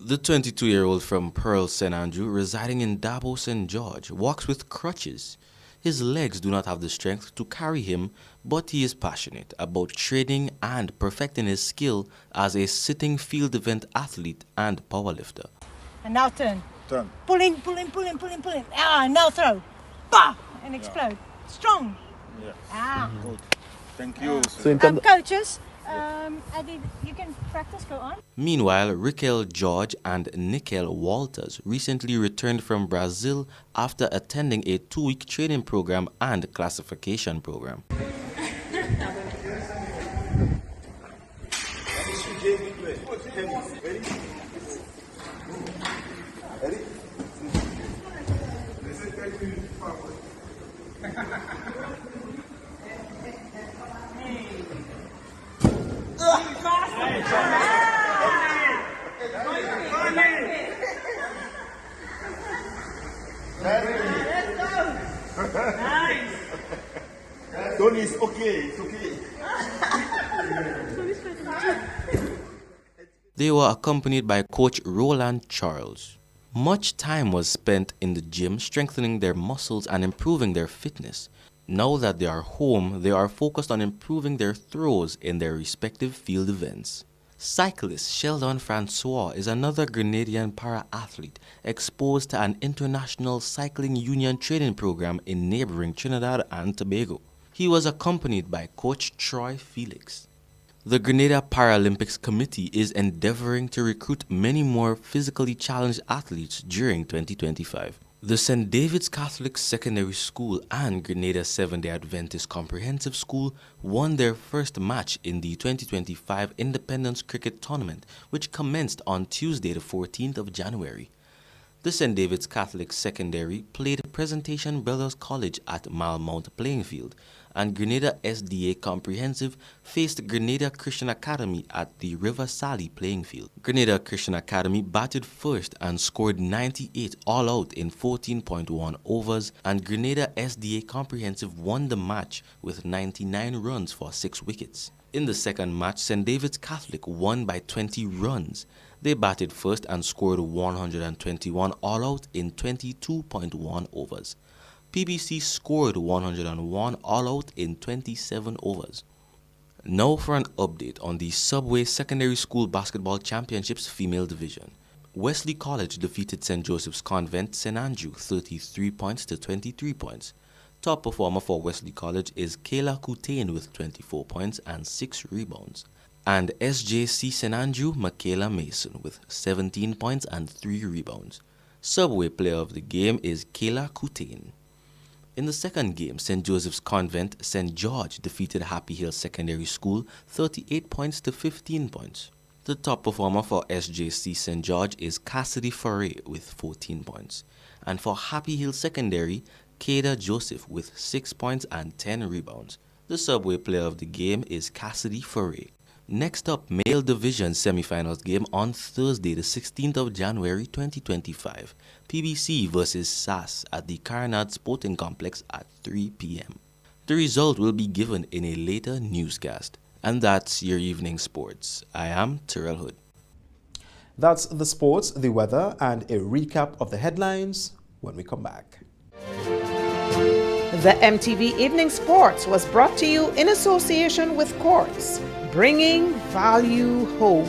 The 22-year-old from Pearl St. Andrew, residing in Dabo St. George, walks with crutches. His legs do not have the strength to carry him, but he is passionate about training and perfecting his skill as a sitting field event athlete and powerlifter. And now turn. Turn. Pull in, pull in, pull in, pull in, pull in. Ah, now throw. Bah! And explode. Yeah. Strong. Yeah. Ah. Good. Thank you. Coaches, Eddie, you can practice, go on. Meanwhile, Raquel George and Nickel Walters recently returned from Brazil after attending a 2-week training program and classification program. Tony, it's okay, it's okay. They were accompanied by coach Roland Charles. Much time was spent in the gym strengthening their muscles and improving their fitness. Now that they are home, they are focused on improving their throws in their respective field events. Cyclist Sheldon Francois is another Grenadian para-athlete exposed to an international cycling union training program in neighboring Trinidad and Tobago. He was accompanied by coach Troy Felix. The Grenada Paralympics Committee is endeavoring to recruit many more physically challenged athletes during 2025. The St. David's Catholic Secondary School and Grenada Seventh-day Adventist Comprehensive School won their first match in the 2025 Independence Cricket Tournament, which commenced on Tuesday the 14th of January. The St. David's Catholic Secondary played Presentation Brothers College at Malmount Playing Field, and Grenada SDA Comprehensive faced Grenada Christian Academy at the River Sally Playing Field. Grenada Christian Academy batted first and scored 98 all out in 14.1 overs, and Grenada SDA Comprehensive won the match with 99 runs for 6 wickets. In the second match, St. David's Catholic won by 20 runs. They batted first and scored 121 all out in 22.1 overs. PBC scored 101 all out in 27 overs. Now for an update on the Subway Secondary School Basketball Championships Female Division. Wesley College defeated St. Joseph's Convent St. Andrew 33 points to 23 points. Top performer for Wesley College is Kayla Coutain with 24 points and 6 rebounds. And SJC St. Andrew, Michaela Mason with 17 points and 3 rebounds. Subway player of the game is Kayla Coutain. In the second game, St. Joseph's Convent St. George defeated Happy Hill Secondary School 38 points to 15 points. The top performer for SJC St. George is Cassidy Foray with 14 points. And for Happy Hill Secondary, Kada Joseph with 6 points and 10 rebounds. The Subway player of the game is Cassidy Foray. Next up, male division semi-finals game on Thursday, the 16th of January 2025. PBC versus SAS at the Carnard Sporting Complex at 3 p.m. The result will be given in a later newscast. And that's your evening sports. I am Terrell Hood. That's the sports, the weather, and a recap of the headlines when we come back. The MTV Evening Sports was brought to you in association with Quartz, bringing value home.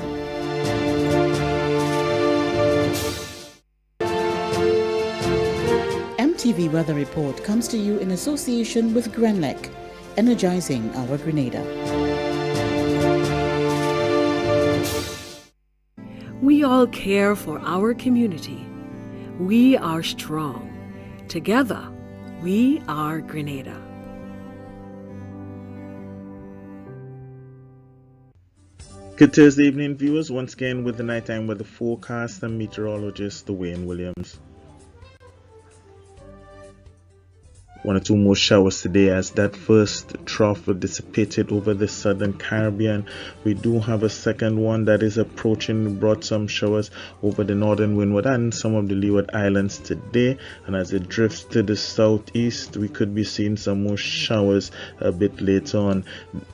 MTV Weather Report comes to you in association with Grenlec, energizing our Grenada. We all care for our community. We are strong. Together, we are Grenada. Good Thursday evening, viewers. Once again with the nighttime weather forecast and meteorologist Dwayne Williams. 1 or 2 more showers today as that first trough dissipated over the southern Caribbean. We do have a second one that is approaching, brought some showers over the northern windward and some of the Leeward Islands today, and as it drifts to the southeast we could be seeing some more showers a bit later on.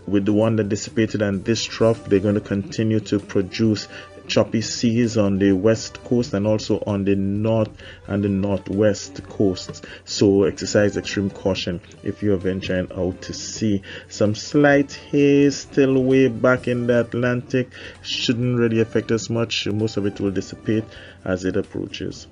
With the one that dissipated and this trough, they're going to continue to produce choppy seas on the west coast and also on the north and the northwest coasts, so exercise extreme caution if you are venturing out to sea. Some slight haze still way back in the Atlantic, shouldn't really affect us much. Most of it will dissipate as it approaches.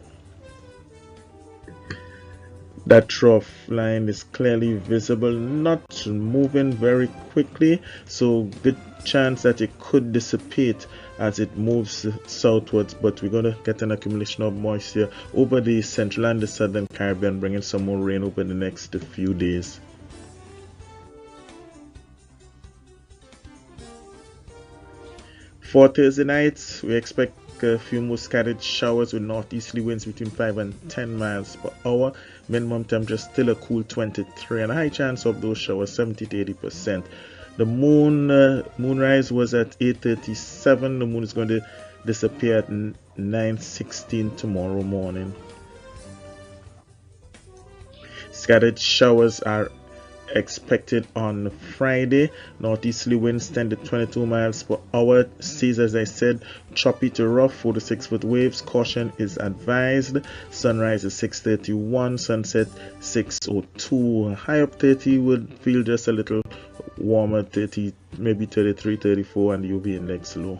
That trough line is clearly visible, not moving very quickly, so good chance that it could dissipate as it moves southwards, but we're going to get an accumulation of moisture over the central and the southern Caribbean, bringing some more rain over the next few days. For Thursday night, we expect a few more scattered showers with northeasterly winds between 5 and 10 miles per hour. Minimum temperature still a cool 23 and a high chance of those showers 70 to 80%. The moonrise was at 8:37. The moon is going to disappear at 9:16 tomorrow morning. Scattered showers are expected on Friday. Northeasterly winds 10 to 22 miles per hour. Seas, as I said, choppy to rough, 4 to 6 foot waves. Caution is advised. Sunrise is 6:31, sunset 6:02. High up 30 would feel just a little warmer, 30, maybe 33, 34, and the UV index low.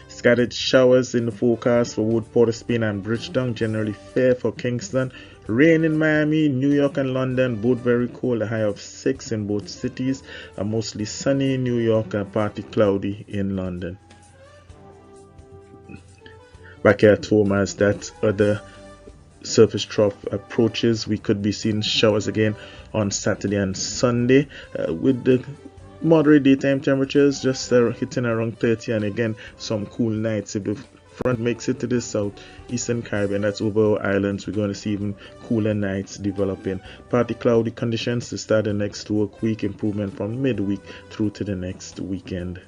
Scattered showers in the forecast for Wood, Port of Spain and Bridgetown, generally fair for Kingston. Rain in Miami, New York and London, both very cold, a high of 6 in both cities. Mostly sunny in New York and partly cloudy in London. Back here at home, as that other surface trough approaches, we could be seeing showers again on Saturday and Sunday with the moderate daytime temperatures just hitting around 30, and again some cool nights if the front makes it to the southeastern Caribbean. That's over our islands. We're going to see even cooler nights developing. Partly cloudy conditions to start the next work week. Improvement from midweek through to the next weekend.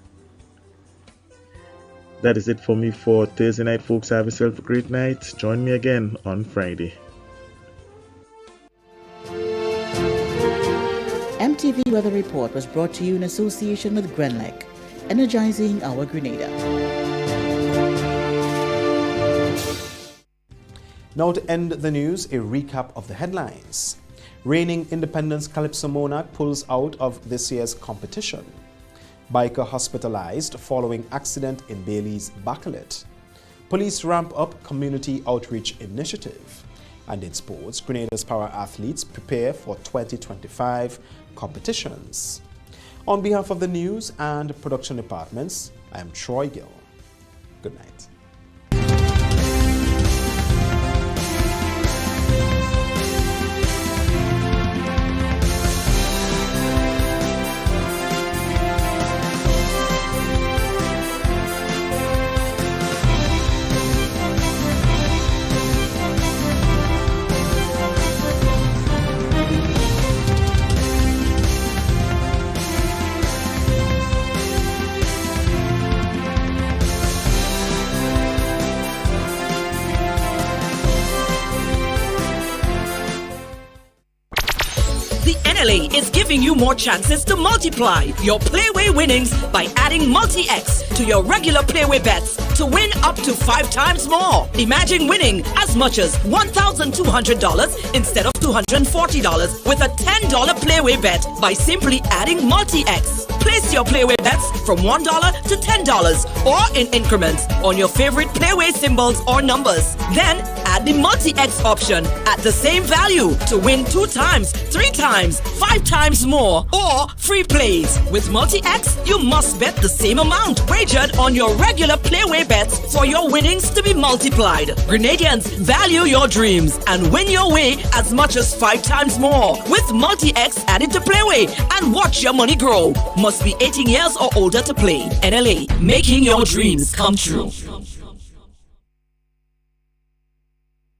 That is it for me for Thursday night, folks. Have yourself a great night. Join me again on Friday. MTV Weather Report was brought to you in association with Grenlec, energizing our Grenada. Now to end the news, a recap of the headlines. Reigning Independence Calypso Monarch pulls out of this year's competition. Biker hospitalized following accident in Bailey's Bacolet. Police ramp up community outreach initiative. And in sports, Grenada's para athletes prepare for 2025 competitions. On behalf of the news and production departments, I am Troy Gill. Good night. NLA is giving you more chances to multiply your Playway winnings by adding Multi-X to your regular Playway bets to win up to 5 times more. Imagine winning as much as $1,200 instead of $240 with a $10 Playway bet by simply adding Multi-X. Place your Playway bets from $1 to $10 or in increments on your favorite Playway symbols or numbers. Then add the Multi-X option at the same value to win 2 times, 3 times, 5 times more, or free plays. With Multi-X, you must bet the same amount wagered on your regular Playway bets for your winnings to be multiplied. Grenadians, value your dreams and win your way as much as 5 times more with Multi-X added to Playway and watch your money grow. Must be 18 years or older to play. NLA, making your dreams come true.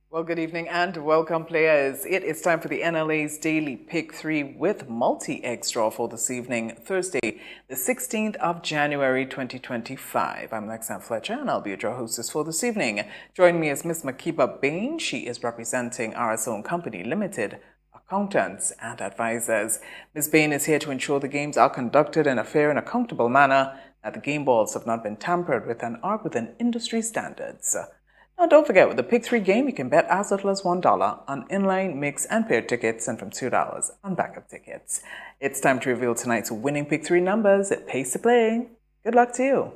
Well, good evening and welcome, players. It is time for the NLA's Daily Pick 3 with Multi-X draw for this evening, Thursday, the 16th of January, 2025. I'm Lexan Fletcher, and I'll be your draw hostess for this evening. Joining me is Miss Makiba Bain. She is representing RSO & Company Limited, accountants and advisors. Ms. Bain is here to ensure the games are conducted in a fair and accountable manner, that the game balls have not been tampered with and are within industry standards. Now, don't forget, with the Pick 3 game, you can bet as little as $1 on inline, mix, and pair tickets and from $2 on backup tickets. It's time to reveal tonight's winning Pick 3 numbers. It pays to play. Good luck to you.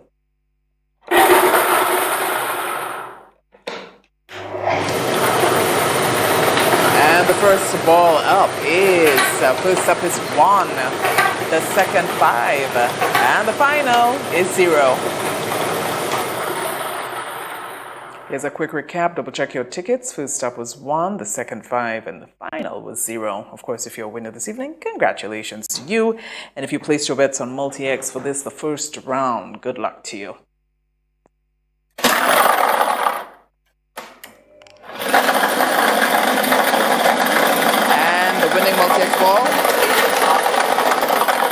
And the first ball up is, first up is 1, the second 5, and the final is 0. Here's a quick recap. Double check your tickets. First up was 1, the second 5, and the final was 0. Of course, if you're a winner this evening, congratulations to you. And if you placed your bets on Multi-X for this, the first round, good luck to you. And the winning Multi-X ball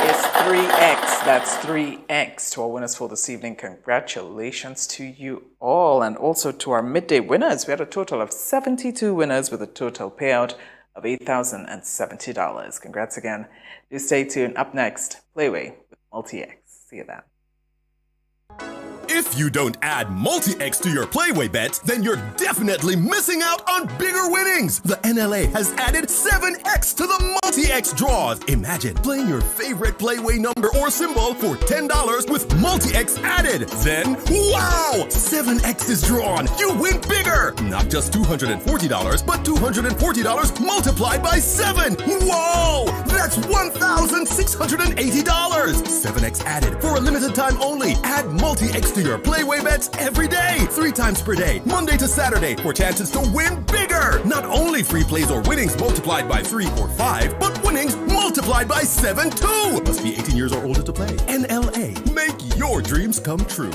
is 3X. That's 3X to our winners for this evening. Congratulations to you all. And also to our midday winners. We had a total of 72 winners with a total payout of $8,070. Congrats again. Do stay tuned. Up next, Playway with Multi-X. See you then. If you don't add Multi-X to your Playway bets, then you're definitely missing out on bigger winnings. The NLA has added 7X to the Multi-X draws. Imagine playing your favorite Playway number or symbol for $10 with Multi-X added. Then, wow! 7X is drawn. You win bigger. Not just $240, but $240 multiplied by 7. Whoa! That's $1,680. 7X added for a limited time only. Add Multi-X to your Playway bets every day, 3 times per day, Monday to Saturday, for chances to win bigger. Not only free plays or winnings multiplied by 3 or 5, but winnings multiplied by 7 too. Must be 18 years or older to play. NLA, make your dreams come true.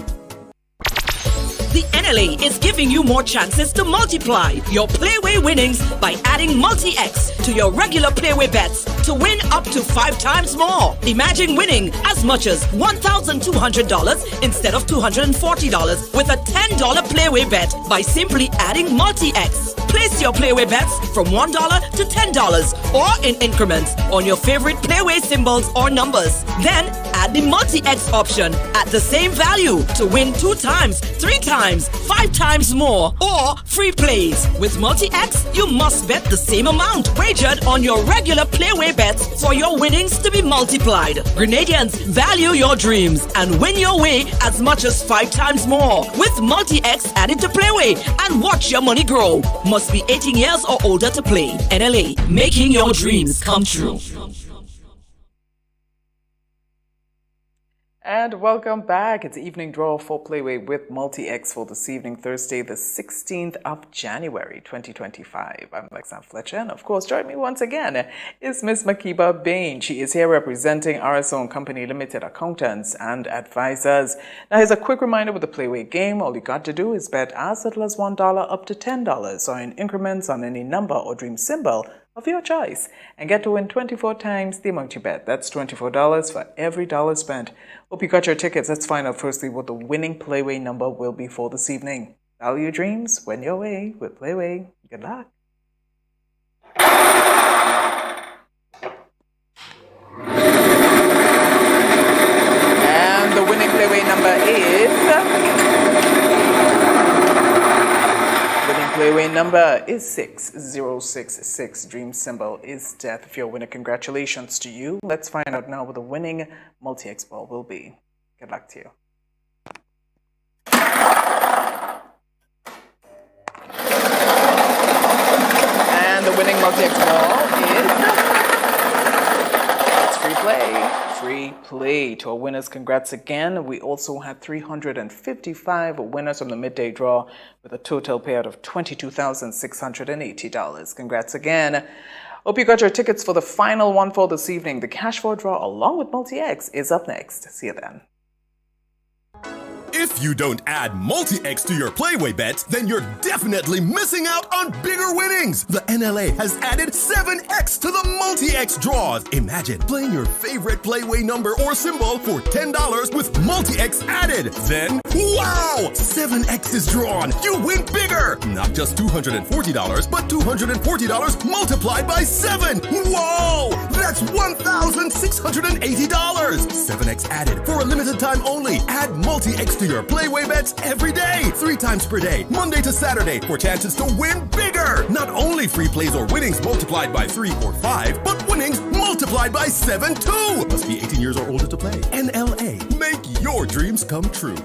The NLA is giving you more chances to multiply your Playway winnings by adding Multi-X to your regular Playway bets to win up to 5 times more. Imagine winning as much as $1,200 instead of $240 with a $10 Playway bet by simply adding Multi-X. Place your Playway bets from $1 to $10 or in increments on your favorite Playway symbols or numbers. Then add the Multi-X option at the same value to win 2 times, 3 times, 5 times more or free plays. With Multi-X, you must bet the same amount wagered on your regular Playway bets for your winnings to be multiplied. Grenadians, value your dreams and win your way as much as 5 times more with Multi-X added to Playway and watch your money grow. Must be 18 years or older to play. NLA, making your dreams come true. And welcome back. It's evening draw for Playway with Multi-X for this evening, Thursday, the 16th of January, 2025. I'm Alexander Fletcher, and of course, join me once again is Miss Makiba Bain. She is here representing RSO & Company Limited accountants and advisors. Now, here's a quick reminder with the Playway game. All you got to do is bet as little as $1 up to $10 or in increments on any number or dream symbol of your choice and get to win 24 times the amount you bet. That's $24 for every dollar spent. Hope you got your tickets. Let's find out firstly what the winning Playway number will be for this evening. Value your dreams, win your way with Playway. Good luck. And the winning Playway number is... Playway number is 6066. Dream symbol is death. If you're a winner, congratulations to you. Let's find out now what the winning Multi-X ball will be. Good luck to you. And the winning Multi-X ball is... It's free play. Free play. To our winners, congrats again. We also had 355 winners from the midday draw with a total payout of $22,680. Congrats again. Hope you got your tickets for the final one for this evening. The cash for draw along with Multi-X is up next. See you then. If you don't add Multi-X to your Playway bets, then you're definitely missing out on bigger winnings. The NLA has added 7X to the Multi-X draws. Imagine playing your favorite Playway number or symbol for $10 with Multi-X added. Then, wow! 7X is drawn. You win bigger. Not just $240, but $240 multiplied by 7. Whoa! That's $1,680. 7X added for a limited time only. Add Multi-X to your Playway bets every day, 3 times per day, Monday to Saturday, for chances to win bigger. Not only free plays or winnings multiplied by 3 or 5, but winnings multiplied by 7 too. Must be 18 years or older to play. NLA, make your dreams come true.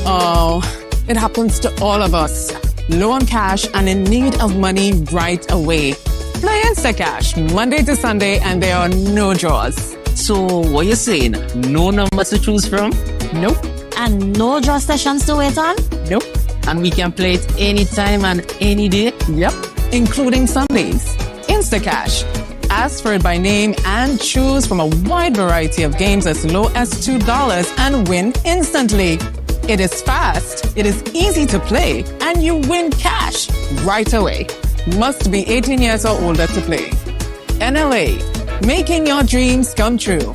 Oh, it happens to all of us. Low on cash and in need of money right away. Play InstaCash Monday to Sunday and there are no draws. So what you saying? No numbers to choose from? Nope. And no draw sessions to wait on? Nope. And we can play it anytime and any day? Yep. Including Sundays. InstaCash. Ask for it by name and choose from a wide variety of games as low as $2 and win instantly. It is fast, it is easy to play, and you win cash right away. Must be 18 years or older to play. NLA, making your dreams come true.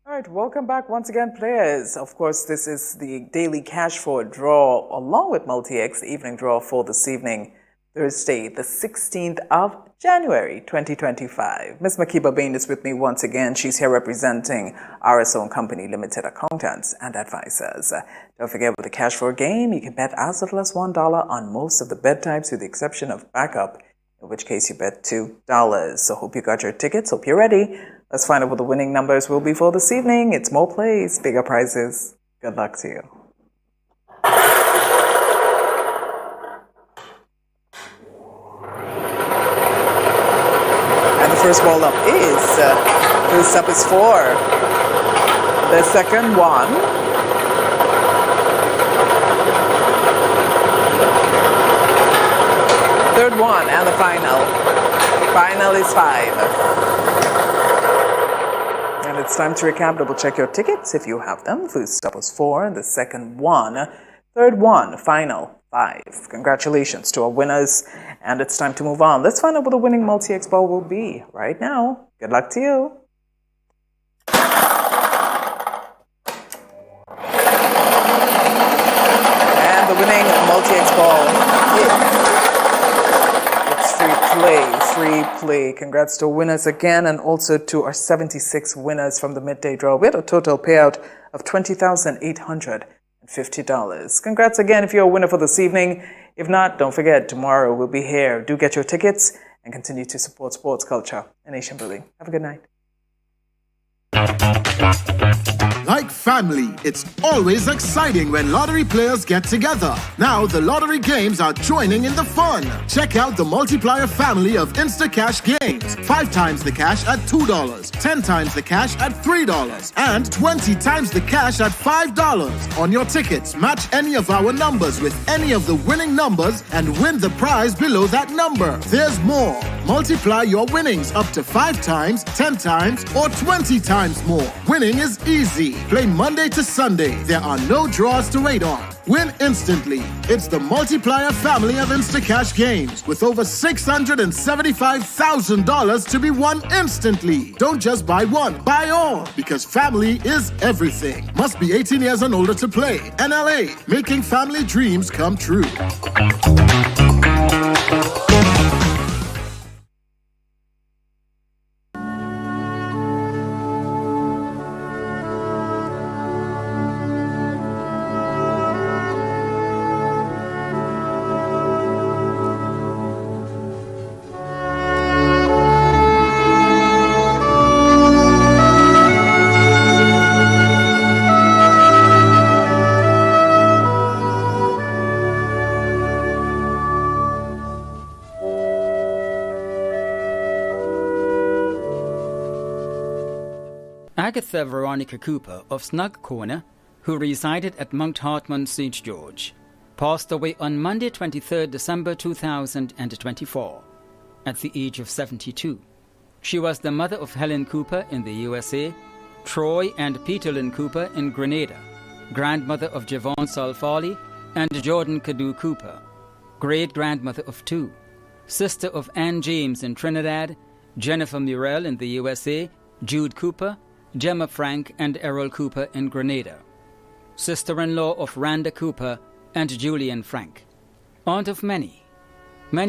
All right, welcome back once again, players. Of course, this is the daily cash for draw along with Multi-X, the evening draw for this evening, Thursday, the 16th of January 2025. Ms. Makiba Bain is with me once again. She's here representing RSO & Company Limited accountants and advisors. Don't forget, with the cash for a game, you can bet as little as $1 on most of the bet types with the exception of backup, in which case you bet $2. So hope you got your tickets. Hope you're ready. Let's find out what the winning numbers will be for this evening. It's more plays, bigger prizes. Good luck to you. First ball up is, first up is 4. The second one. third one and the final. Final is 5. And it's time to recap. Double check your tickets if you have them. First stop was 4, the second one. Third one, final 5. Congratulations to our winners. And it's time to move on. Let's find out what the winning multi-X ball will be right now. Good luck to you. And the winning multi-X ball is... It's free play. Congrats to winners again, and also to our 76 winners from the midday draw. We had a total payout of $20,850. Congrats again if you're a winner for this evening. If not, don't forget, tomorrow we'll be here. Do get your tickets and continue to support sports culture and nation building. Have a good night. Like family, it's always exciting when lottery players get together. Now the lottery games are joining in the fun. Check out the multiplier family of Instacash games. 5 times the cash at $2, 10 times the cash at $3, and 20 times the cash at $5. On your tickets, match any of our numbers with any of the winning numbers and win the prize below that number. There's more. Multiply your winnings up to 5 times, 10 times, or 20 times more. Winning is easy. Play Monday to Sunday. There are no draws to wait on. Win instantly. It's the multiplier family of Instacash games with over $675,000 to be won instantly. Don't just buy one, buy all, because family is everything. Must be 18 years and older to play. NLA, making family dreams come true. Agatha Veronica Cooper of Snug Corner, who resided at Mount Hartman, St. George, passed away on Monday, 23rd December 2024, at the age of 72. She was the mother of Helen Cooper in the USA, Troy and Peter Lynn Cooper in Grenada, grandmother of Javon Salfali and Jordan Cadu Cooper, great-grandmother of 2, sister of Ann James in Trinidad, Jennifer Murrell in the USA, Jude Cooper, Gemma Frank and Errol Cooper in Grenada, sister-in-law of Randa Cooper and Julian Frank, aunt of many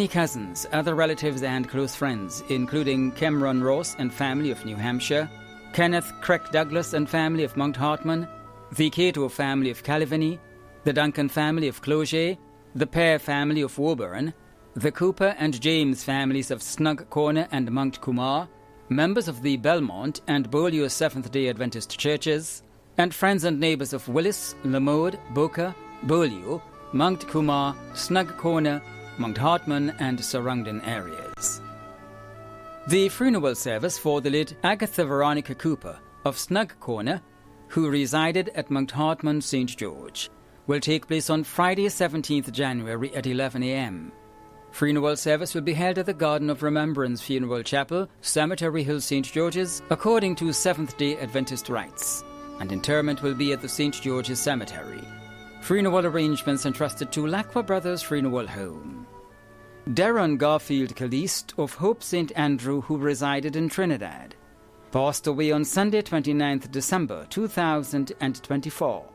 cousins, other relatives and close friends, including Cameron Ross and family of New Hampshire, Kenneth Craig Douglas and family of Mount Hartman, the Cato family of Caливany, the Duncan family of Cloget, the Pear family of Woburn, the Cooper and James families of Snug Corner and Mount Kumar, members of the Belmont and Beaulieu Seventh-day Adventist churches, and friends and neighbors of Willis, Lamode, Boca, Beaulieu, Mount Kumar, Snug Corner, Mount Hartman, and surrounding areas. The funeral service for the late Agatha Veronica Cooper of Snug Corner, who resided at Mount Hartman, St. George, will take place on Friday, 17th January at 11 a.m. Funeral service will be held at the Garden of Remembrance Funeral Chapel, Cemetery Hill, St. George's, according to Seventh-day Adventist rites, and interment will be at the St. George's Cemetery. Funeral arrangements entrusted to Lacqua Brothers Funeral Home. Darren Garfield Caliste of Hope St. Andrew, who resided in Trinidad, passed away on Sunday, 29th December 2024,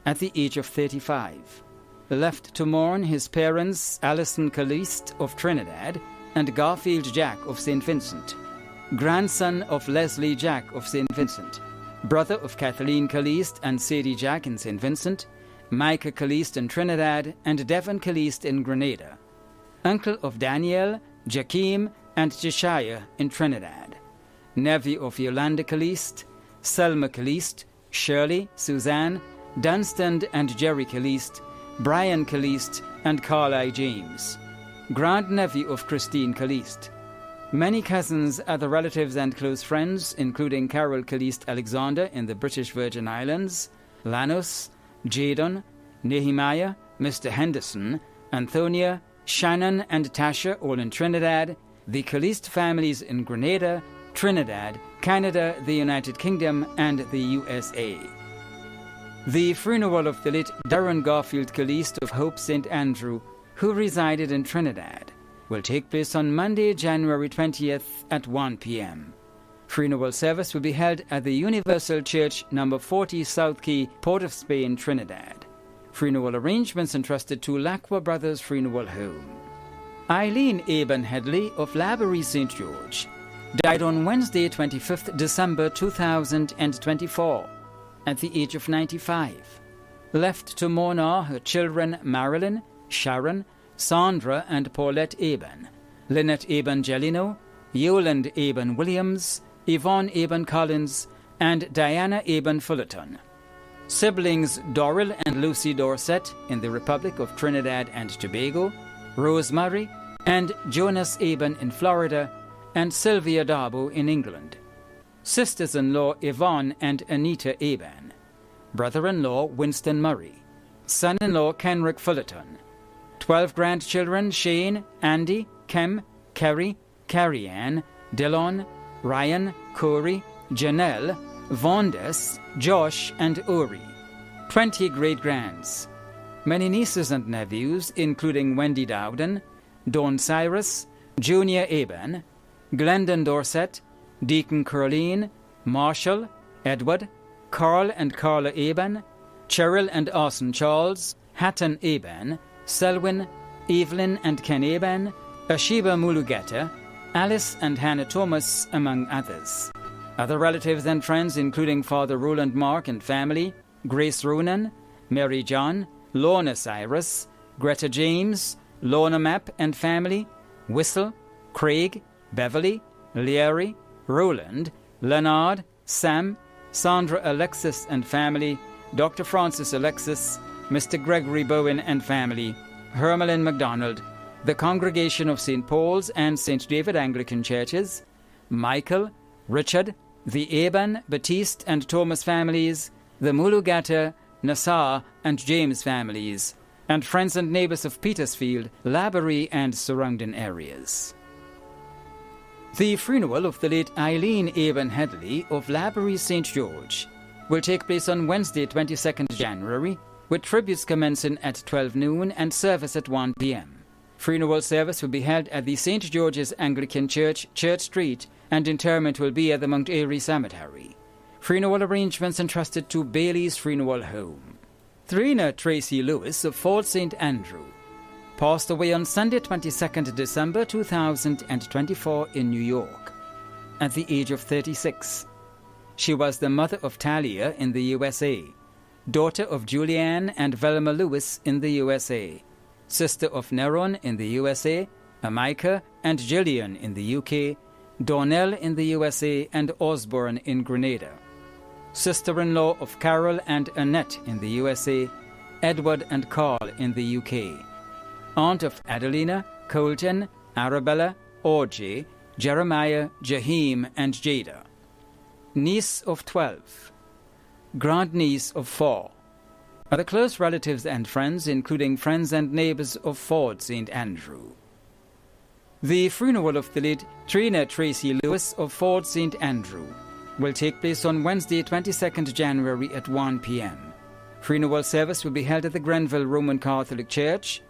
at the age of 35. Left to mourn his parents Alison Caliste of Trinidad and Garfield Jack of St. Vincent, grandson of Leslie Jack of St. Vincent, brother of Kathleen Caliste and Sadie Jack in St. Vincent, Micah Caliste in Trinidad and Devon Caliste in Grenada, uncle of Daniel, Jakim and Jeshaiah in Trinidad, nephew of Yolanda Caliste, Selma Caliste, Shirley, Suzanne, Dunstan and Jerry Caliste, Brian Caliste and Carly James, grandnephew of Christine Caliste. Many cousins, other relatives and close friends, including Carol Caliste Alexander in the British Virgin Islands, Lanos, Jadon, Nehemiah, Mr. Henderson, Antonia, Shannon and Tasha, all in Trinidad, the Caliste families in Grenada, Trinidad, Canada, the United Kingdom, and the USA. The funeral of the late Darren Garfield Caliste of Hope St. Andrew, who resided in Trinidad, will take place on Monday, January 20th at 1 p.m. Funeral service will be held at the Universal Church, number 40 South Quay, Port of Spain, Trinidad. Funeral arrangements entrusted to Lacqua Brothers Funeral Home. Eileen Eben Headley of Laborie St. George died on Wednesday, 25th December 2024, at the age of 95. Left to mourn are her children Marilyn, Sharon, Sandra and Paulette Eben, Lynette Eben Gelino, Yoland Eben Williams, Yvonne Eben Collins, and Diana Eben Fullerton. Siblings Doril and Lucy Dorset in the Republic of Trinidad and Tobago, Rose Murray and Jonas Eben in Florida, and Sylvia Darbo in England. Sisters-in-law Yvonne and Anita Eben. Brother-in-law Winston Murray. Son-in-law Kenrick Fullerton. 12 grandchildren Shane, Andy, Kem, Kerry, Carrie-Ann, Dillon, Ryan, Corey, Janelle, Vondes, Josh, and Uri. 20 great-grands. Many nieces and nephews, including Wendy Dowden, Dawn Cyrus, Junior Eben, Glendon Dorset, Deacon Curleen, Marshall, Edward, Carl and Carla Eben, Cheryl and Orson Charles, Hatton Eben, Selwyn, Evelyn and Ken Eben, Ashiba Mulugeta, Alice and Hannah Thomas, among others. Other relatives and friends including Father Roland Mark and family, Grace Ronan, Mary John, Lorna Cyrus, Greta James, Lorna Mapp and family, Whistle, Craig, Beverly, Leary, Roland, Leonard, Sam, Sandra Alexis and family, Dr. Francis Alexis, Mr. Gregory Bowen and family, Hermelin MacDonald, the Congregation of St. Paul's and St. David Anglican Churches, Michael, Richard, the Eben, Baptiste and Thomas families, the Mulugata, Nassar and James families, and friends and neighbors of Petersfield, Laborie and surrounding areas. The funeral of the late Eileen Eben Headley of Laborie St. George will take place on Wednesday, 22nd January, with tributes commencing at 12 noon and service at 1 p.m. Funeral service will be held at the St. George's Anglican Church, Church Street, and interment will be at the Mount Airy Cemetery. Funeral arrangements entrusted to Bailey's Funeral Home. Trina Tracy Lewis of Fort St. Andrew passed away on Sunday, 22nd December 2024 in New York, at the age of 36. She was the mother of Talia in the USA, daughter of Julianne and Velma Lewis in the USA, sister of Neron in the USA, Amika and Gillian in the UK, Donnell in the USA, and Osborne in Grenada. Sister-in-law of Carol and Annette in the USA, Edward and Carl in the UK. Aunt of Adelina, Colton, Arabella, Orgy, Jeremiah, Jahim, and Jada. Niece of 12. Grandniece of 4. Other close relatives and friends, including friends and neighbors of Fort St. Andrew. The funeral of the late Trina Tracy Lewis of Fort St. Andrew will take place on Wednesday, 22nd January at 1 p.m. Funeral service will be held at the Grenville Roman Catholic Church,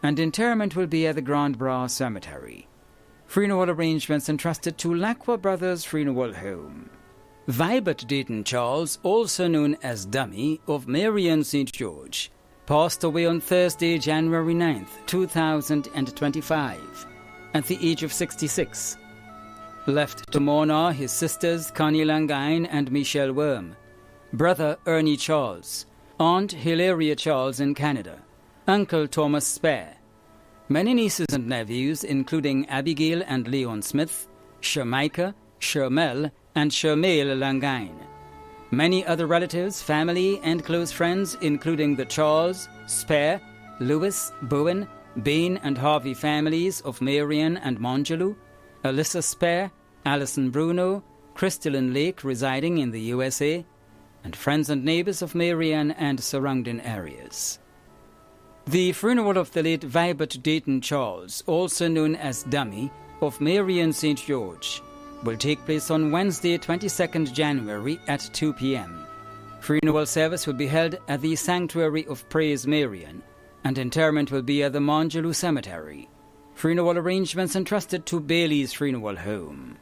and interment will be at the Grand Bras Cemetery. Funeral arrangements entrusted to Lacqua Brothers Funeral Home. Vibert Dayton Charles, also known as Dummy, of Marion St. George, passed away on Thursday, January 9th, 2025, at the age of 66. Left to mourn are his sisters Connie Langine and Michelle Worm, brother Ernie Charles, Aunt Hilaria Charles in Canada, Uncle Thomas Spare, many nieces and nephews including Abigail and Leon Smith, Shermicah, Shermel, and Shermail Langine. Many other relatives, family, and close friends including the Charles, Spare, Lewis, Bowen, Bain and Harvey families of Marion and Mongelou, Alyssa Spare, Alison Bruno, Crystalline Lake residing in the USA, and friends and neighbors of Marion and surrounding areas. The funeral of the late Vibert Dayton Charles, also known as Dummy, of Marion St. George, will take place on Wednesday, 22nd January at 2 p.m. Funeral service will be held at the Sanctuary of Praise Marion, and interment will be at the Mongelou Cemetery. Funeral arrangements entrusted to Bailey's Funeral Home.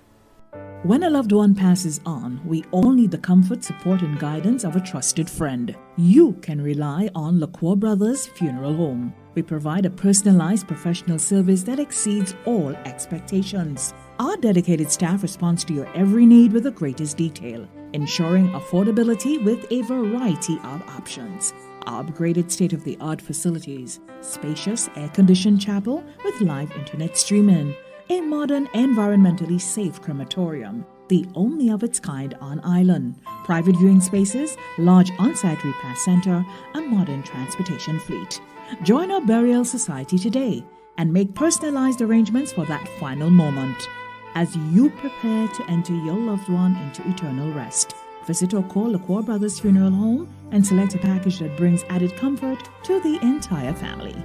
When a loved one passes on, we all need the comfort, support, and guidance of a trusted friend. You can rely on Lacroix Brothers Funeral Home. We provide a personalized professional service that exceeds all expectations. Our dedicated staff responds to your every need with the greatest detail, ensuring affordability with a variety of options. Our upgraded state-of-the-art facilities, spacious air-conditioned chapel with live internet streaming, a modern, environmentally safe crematorium, the only of its kind on island, private viewing spaces, large on-site repast center, a modern transportation fleet. Join our burial society today and make personalized arrangements for that final moment. As you prepare to enter your loved one into eternal rest, visit or call Lacroix Brothers Funeral Home and select a package that brings added comfort to the entire family.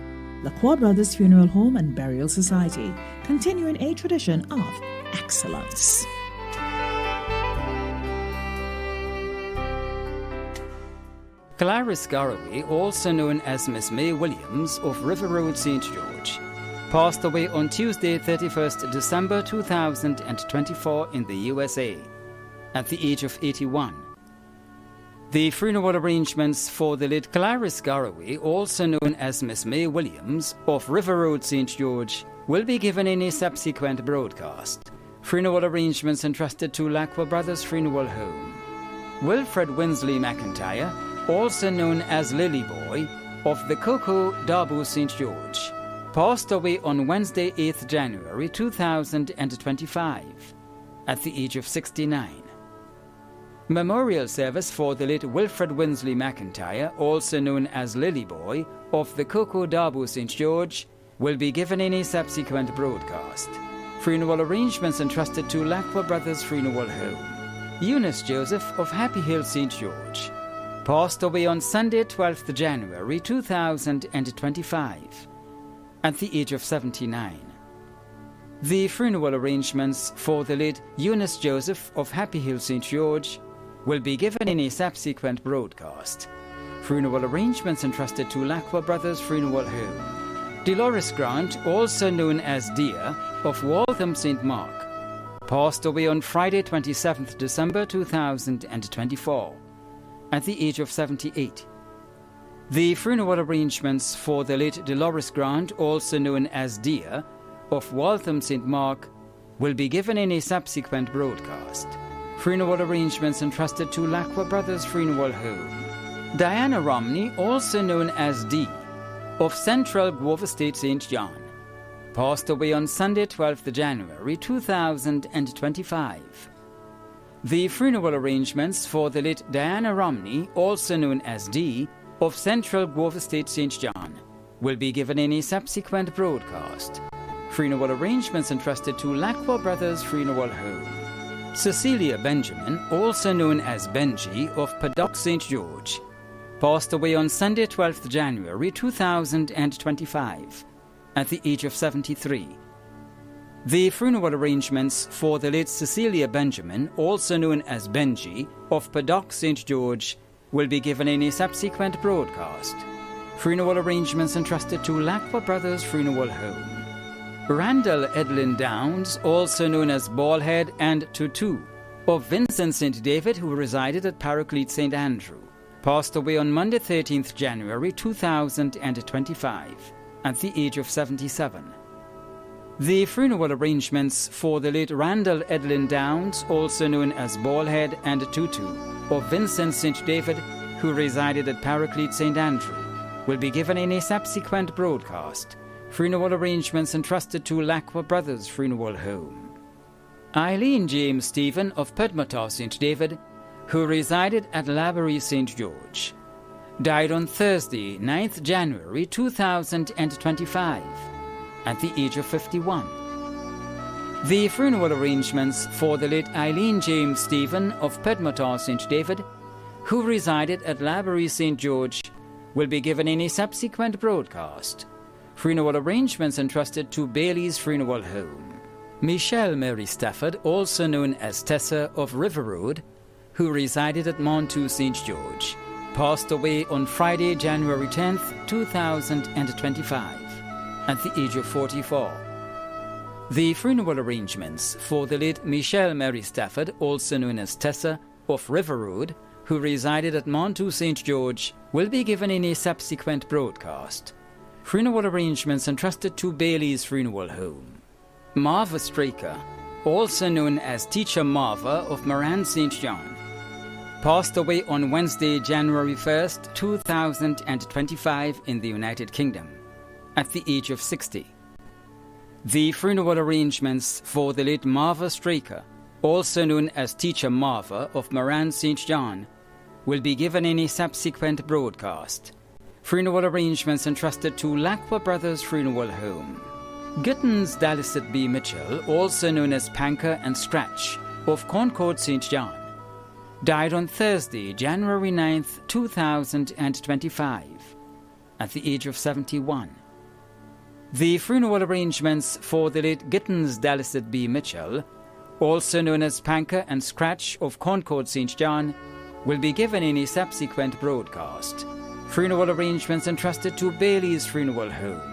Lacroix Brothers Funeral Home and Burial Society, continuing a tradition of excellence. Clarice Garraway, also known as Miss May Williams of River Road, St. George, passed away on Tuesday, 31st December 2024 in the USA at the age of 81. The funeral arrangements for the late Clarice Garraway, also known as Miss May Williams of River Road, St. George, will be given in a subsequent broadcast. Funeral arrangements entrusted to Lacroix Brothers Funeral Home. Wilfred Winsley McIntyre, also known as Lily Boy, of the Coco Darbo St. George, passed away on Wednesday, 8th January 2025 at the age of 69. Memorial service for the late Wilfred Winsley McIntyre, also known as Lily Boy, of the Coco Darbo St. George, will be given in a subsequent broadcast. Funeral arrangements entrusted to Lacroix Brothers Funeral Home. Eunice Joseph of Happy Hill St. George passed away on Sunday, 12th January 2025 at the age of 79. The funeral arrangements for the late Eunice Joseph of Happy Hill St. George will be given in a subsequent broadcast. Funeral arrangements entrusted to Lacroix Brothers Funeral Home. Dolores Grant, also known as Dear, of Waltham St. Mark, passed away on Friday, 27th December 2024 at the age of 78. The funeral arrangements for the late Dolores Grant, also known as Dear, of Waltham St. Mark, will be given in a subsequent broadcast. Funeral arrangements entrusted to Lacroix Brothers Funeral Home. Diana Romney, also known as Dee, of Central Grove Estate St. John, passed away on Sunday, 12th January 2025. The funeral arrangements for the late Diana Romney, also known as Dee, of Central Grove Estate St. John, will be given in a subsequent broadcast. Funeral arrangements entrusted to Lacroix Brothers Funeral Home. Cecilia Benjamin, also known as Benji, of Paddock St. George, passed away on Sunday, 12th January 2025 at the age of 73. The funeral arrangements for the late Cecilia Benjamin, also known as Benji, of Paddock St. George, will be given in a subsequent broadcast. Funeral arrangements entrusted to Lacroix Brothers Funeral Home. Randall Edlin Downs, also known as Ballhead and Tutu, of Vincent St. David, who resided at Paraclete St. Andrew, passed away on Monday, 13th January 2025 at the age of 77. The funeral arrangements for the late Randall Edlin Downs, also known as Ballhead and Tutu, of Vincent St. David, who resided at Paraclete St. Andrew, will be given in a subsequent broadcast. Funeral arrangements entrusted to Lacroix Brothers Funeral Home. Eileen James Stephen of Pedmotah St. David, who resided at Laborie St. George, died on Thursday, 9th January 2025 at the age of 51. The funeral arrangements for the late Eileen James Stephen of Pedmotah St. David, who resided at Laborie St. George, will be given in a subsequent broadcast. Funeral arrangements entrusted to Bailey's Funeral Home. Michelle Mary Stafford, also known as Tessa of River Road, who resided at Montu St. George, passed away on Friday, January 10th, 2025, at the age of 44. The funeral arrangements for the late Michelle Mary Stafford, also known as Tessa of River Road, who resided at Montu St. George, will be given in a subsequent broadcast. Funeral arrangements entrusted to Bailey's Funeral Home. Marva Straker, also known as Teacher Marva of Moran St. John, passed away on Wednesday, January 1st, 2025 in the United Kingdom, at the age of 60. The funeral arrangements for the late Marva Straker, also known as Teacher Marva of Moran St. John, will be given in a subsequent broadcast. Funeral arrangements entrusted to Lacqua Brothers Funeral Home. Gittins Dallicet B. Mitchell, also known as Panker and Scratch, of Concord St. John, died on Thursday, January 9th, 2025, at the age of 71. The funeral arrangements for the late Gittins Dallicet B. Mitchell, also known as Panker and Scratch of Concord St. John, will be given in a subsequent broadcast. Funeral arrangements entrusted to Bailey's Funeral Home.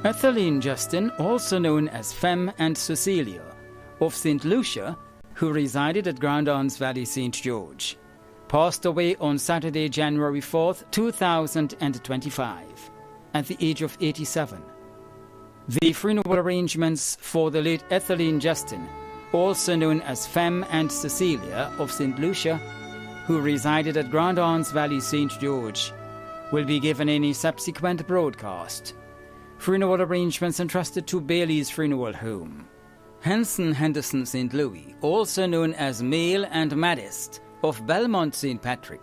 Etheline Justin, also known as Femme and Cecilia, of St. Lucia, who resided at Grand Anse Valley, St. George, passed away on Saturday, January 4th, 2025, at the age of 87. The funeral arrangements for the late Etheline Justin, also known as Femme and Cecilia of St. Lucia, who resided at Grand Anse Valley, St. George, will be given in a subsequent broadcast. Funeral arrangements entrusted to Bailey's Funeral Home. Henson Henderson St. Louis, also known as Mail and Maddist of Belmont St. Patrick,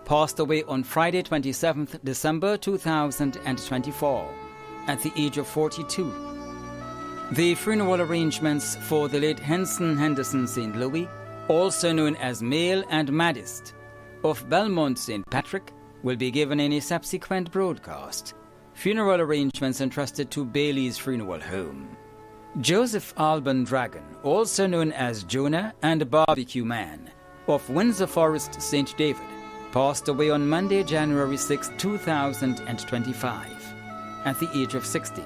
passed away on Friday, 27th December 2024, at the age of 42. The funeral arrangements for the late Henson Henderson St. Louis, also known as Mail and Maddist of Belmont St. Patrick, will be given in a subsequent broadcast. Funeral arrangements entrusted to Bailey's Funeral Home. Joseph Alban Dragon, also known as Jonah and Barbecue Man, of Windsor Forest, St. David, passed away on Monday, January 6, 2025, at the age of 60.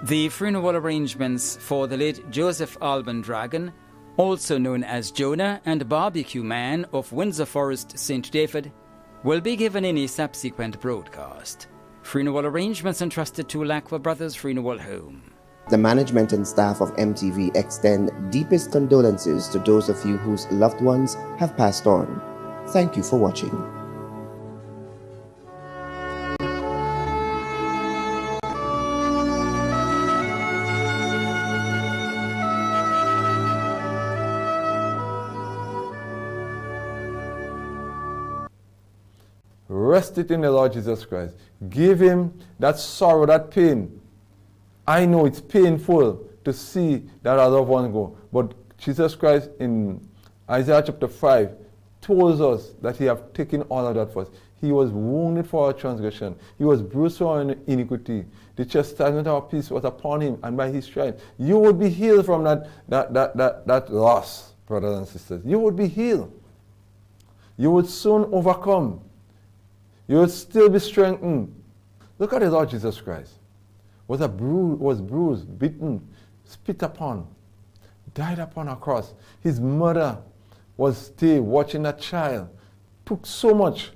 The funeral arrangements for the late Joseph Alban Dragon, also known as Jonah and Barbecue Man of Windsor Forest, St. David, will be given in a subsequent broadcast. Funeral arrangements entrusted to Lacqua Brothers Funeral Home. The management and staff of MTV extend deepest condolences to those of you whose loved ones have passed on. Thank you for watching. Rest it in the Lord Jesus Christ. Give him that sorrow, that pain. I know it's painful to see that our loved one go, but Jesus Christ in Isaiah chapter 5 tells us that he have taken all of that for us. He was wounded for our transgression. He was bruised for our iniquity. The chastisement of our peace was upon him, and by his stripes you would be healed from that loss, brothers and sisters. You would be healed. You would soon overcome. You would still be strengthened. Look at the Lord Jesus Christ. Was bruised, beaten, spit upon, died upon a cross. His mother was still watching that child. Took so much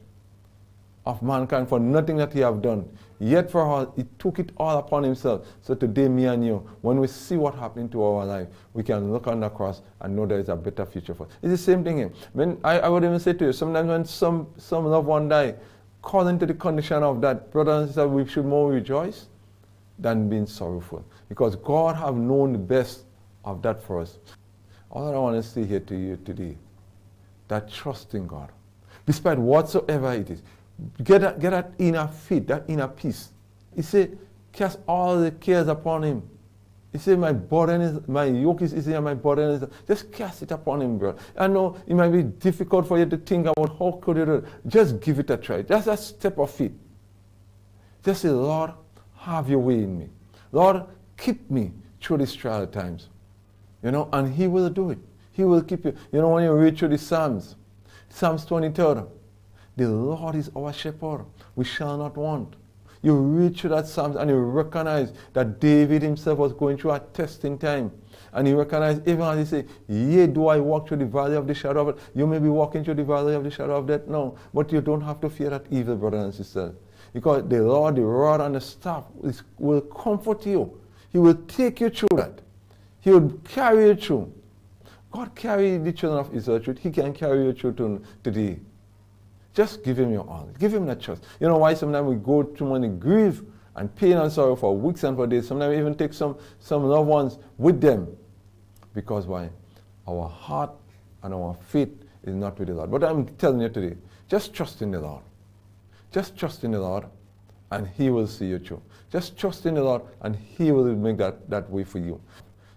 of mankind for nothing that he have done. Yet for her, he took it all upon himself. So today, me and you, when we see what happened to our life, we can look on the cross and know there is a better future for us. It's the same thing here. When I would even say to you, sometimes when some loved one die, according to the condition of that, brothers and sisters, we should more rejoice than being sorrowful. Because God have known the best of that for us. All that I want to say here to you today, that trust in God, despite whatsoever it is, get that inner faith, that inner peace. He said, cast all the cares upon him, He said, my yoke is easy and my burden is... Just cast it upon him, brother. I know it might be difficult for you to think about how could you do it. Just give it a try. Just a step of faith. Just say, Lord, have your way in me. Lord, keep me through these trial times. You know, and he will do it. He will keep you. You know, when you read through the Psalms 23, the Lord is our shepherd. We shall not want. You read through that Psalms and you recognize that David himself was going through a testing time. And you recognize, even as he said, yea, do I walk through the valley of the shadow of death. You may be walking through the valley of the shadow of death now, but you don't have to fear that evil, brothers and sisters. Because the Lord, the rod and the staff will comfort you. He will take you through that. He will carry you through. God carried the children of Israel through. He can carry you through today. Just give him your all. Give him that trust. You know why sometimes we go through many grief and pain and sorrow for weeks and for days. Sometimes we even take some loved ones with them. Because why? Our heart and our faith is not with the Lord. But I'm telling you today, just trust in the Lord. Just trust in the Lord and he will see you through. Just trust in the Lord and he will make that way for you.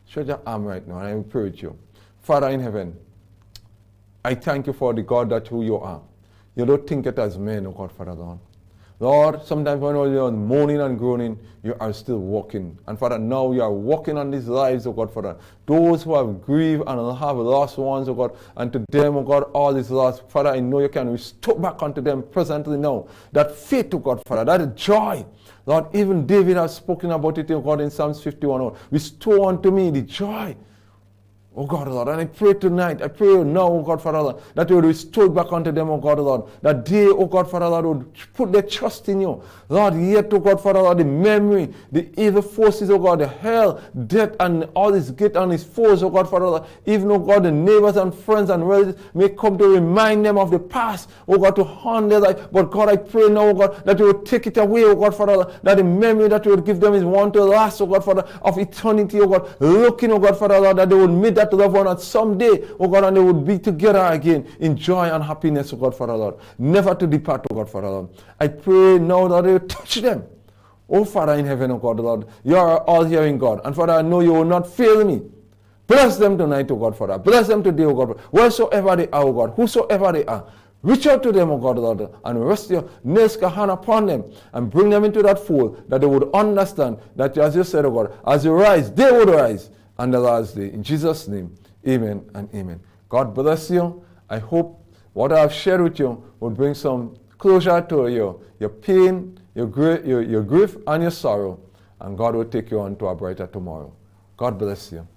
Stretch your arm right now and I will pray with you. Father in heaven, I thank you for the God that who you are. You don't think it as men, oh God, Father Lord. Lord, sometimes when you're moaning and groaning, you are still walking. And Father, now you are walking on these lives, oh God, Father. Those who have grieved and have lost ones, oh God, and to them, oh God, all is lost. Father, I know you can restore back unto them presently now. That faith, oh God, Father, that joy. Lord, even David has spoken about it, oh God, in Psalms 51. Oh, restore unto me the joy. Oh God, Lord, and I pray tonight, I pray now, oh God, Father, Lord, that you will restore back unto them, oh God, Lord, that they, oh God, Father, Lord, would put their trust in you. Lord, yet, oh God, Father, Lord, the memory, the evil forces, oh God, the hell, death, and all his guilt and his foes, oh God, Father, Lord, even, oh God, the neighbors and friends and relatives may come to remind them of the past, oh God, to haunt their life. But God, I pray now, oh God, that you will take it away, oh God, Father, Lord, that the memory that you will give them is one to last, oh God, Father, of eternity, oh God, looking, oh God, Father, Lord, that they will meet that loved one at someday, oh God, and they would be together again in joy and happiness, oh God, Father Lord. Never to depart, oh God, Father Lord. I pray now that you touch them. Oh Father in heaven, oh God, Lord. You are all hearing God. And Father, I know you will not fail me. Bless them tonight, oh God, Father. Bless them today, oh God. Wheresoever they are, oh God, whosoever they are. Reach out to them, oh God, Lord, and rest your nails hand upon them and bring them into that fold that they would understand that, as you said, oh God, as you rise, they would rise on the last day. In Jesus' name. Amen and amen. God bless you. I hope what I have shared with you will bring some closure to your pain, your grief, and your sorrow. And God will take you on to a brighter tomorrow. God bless you.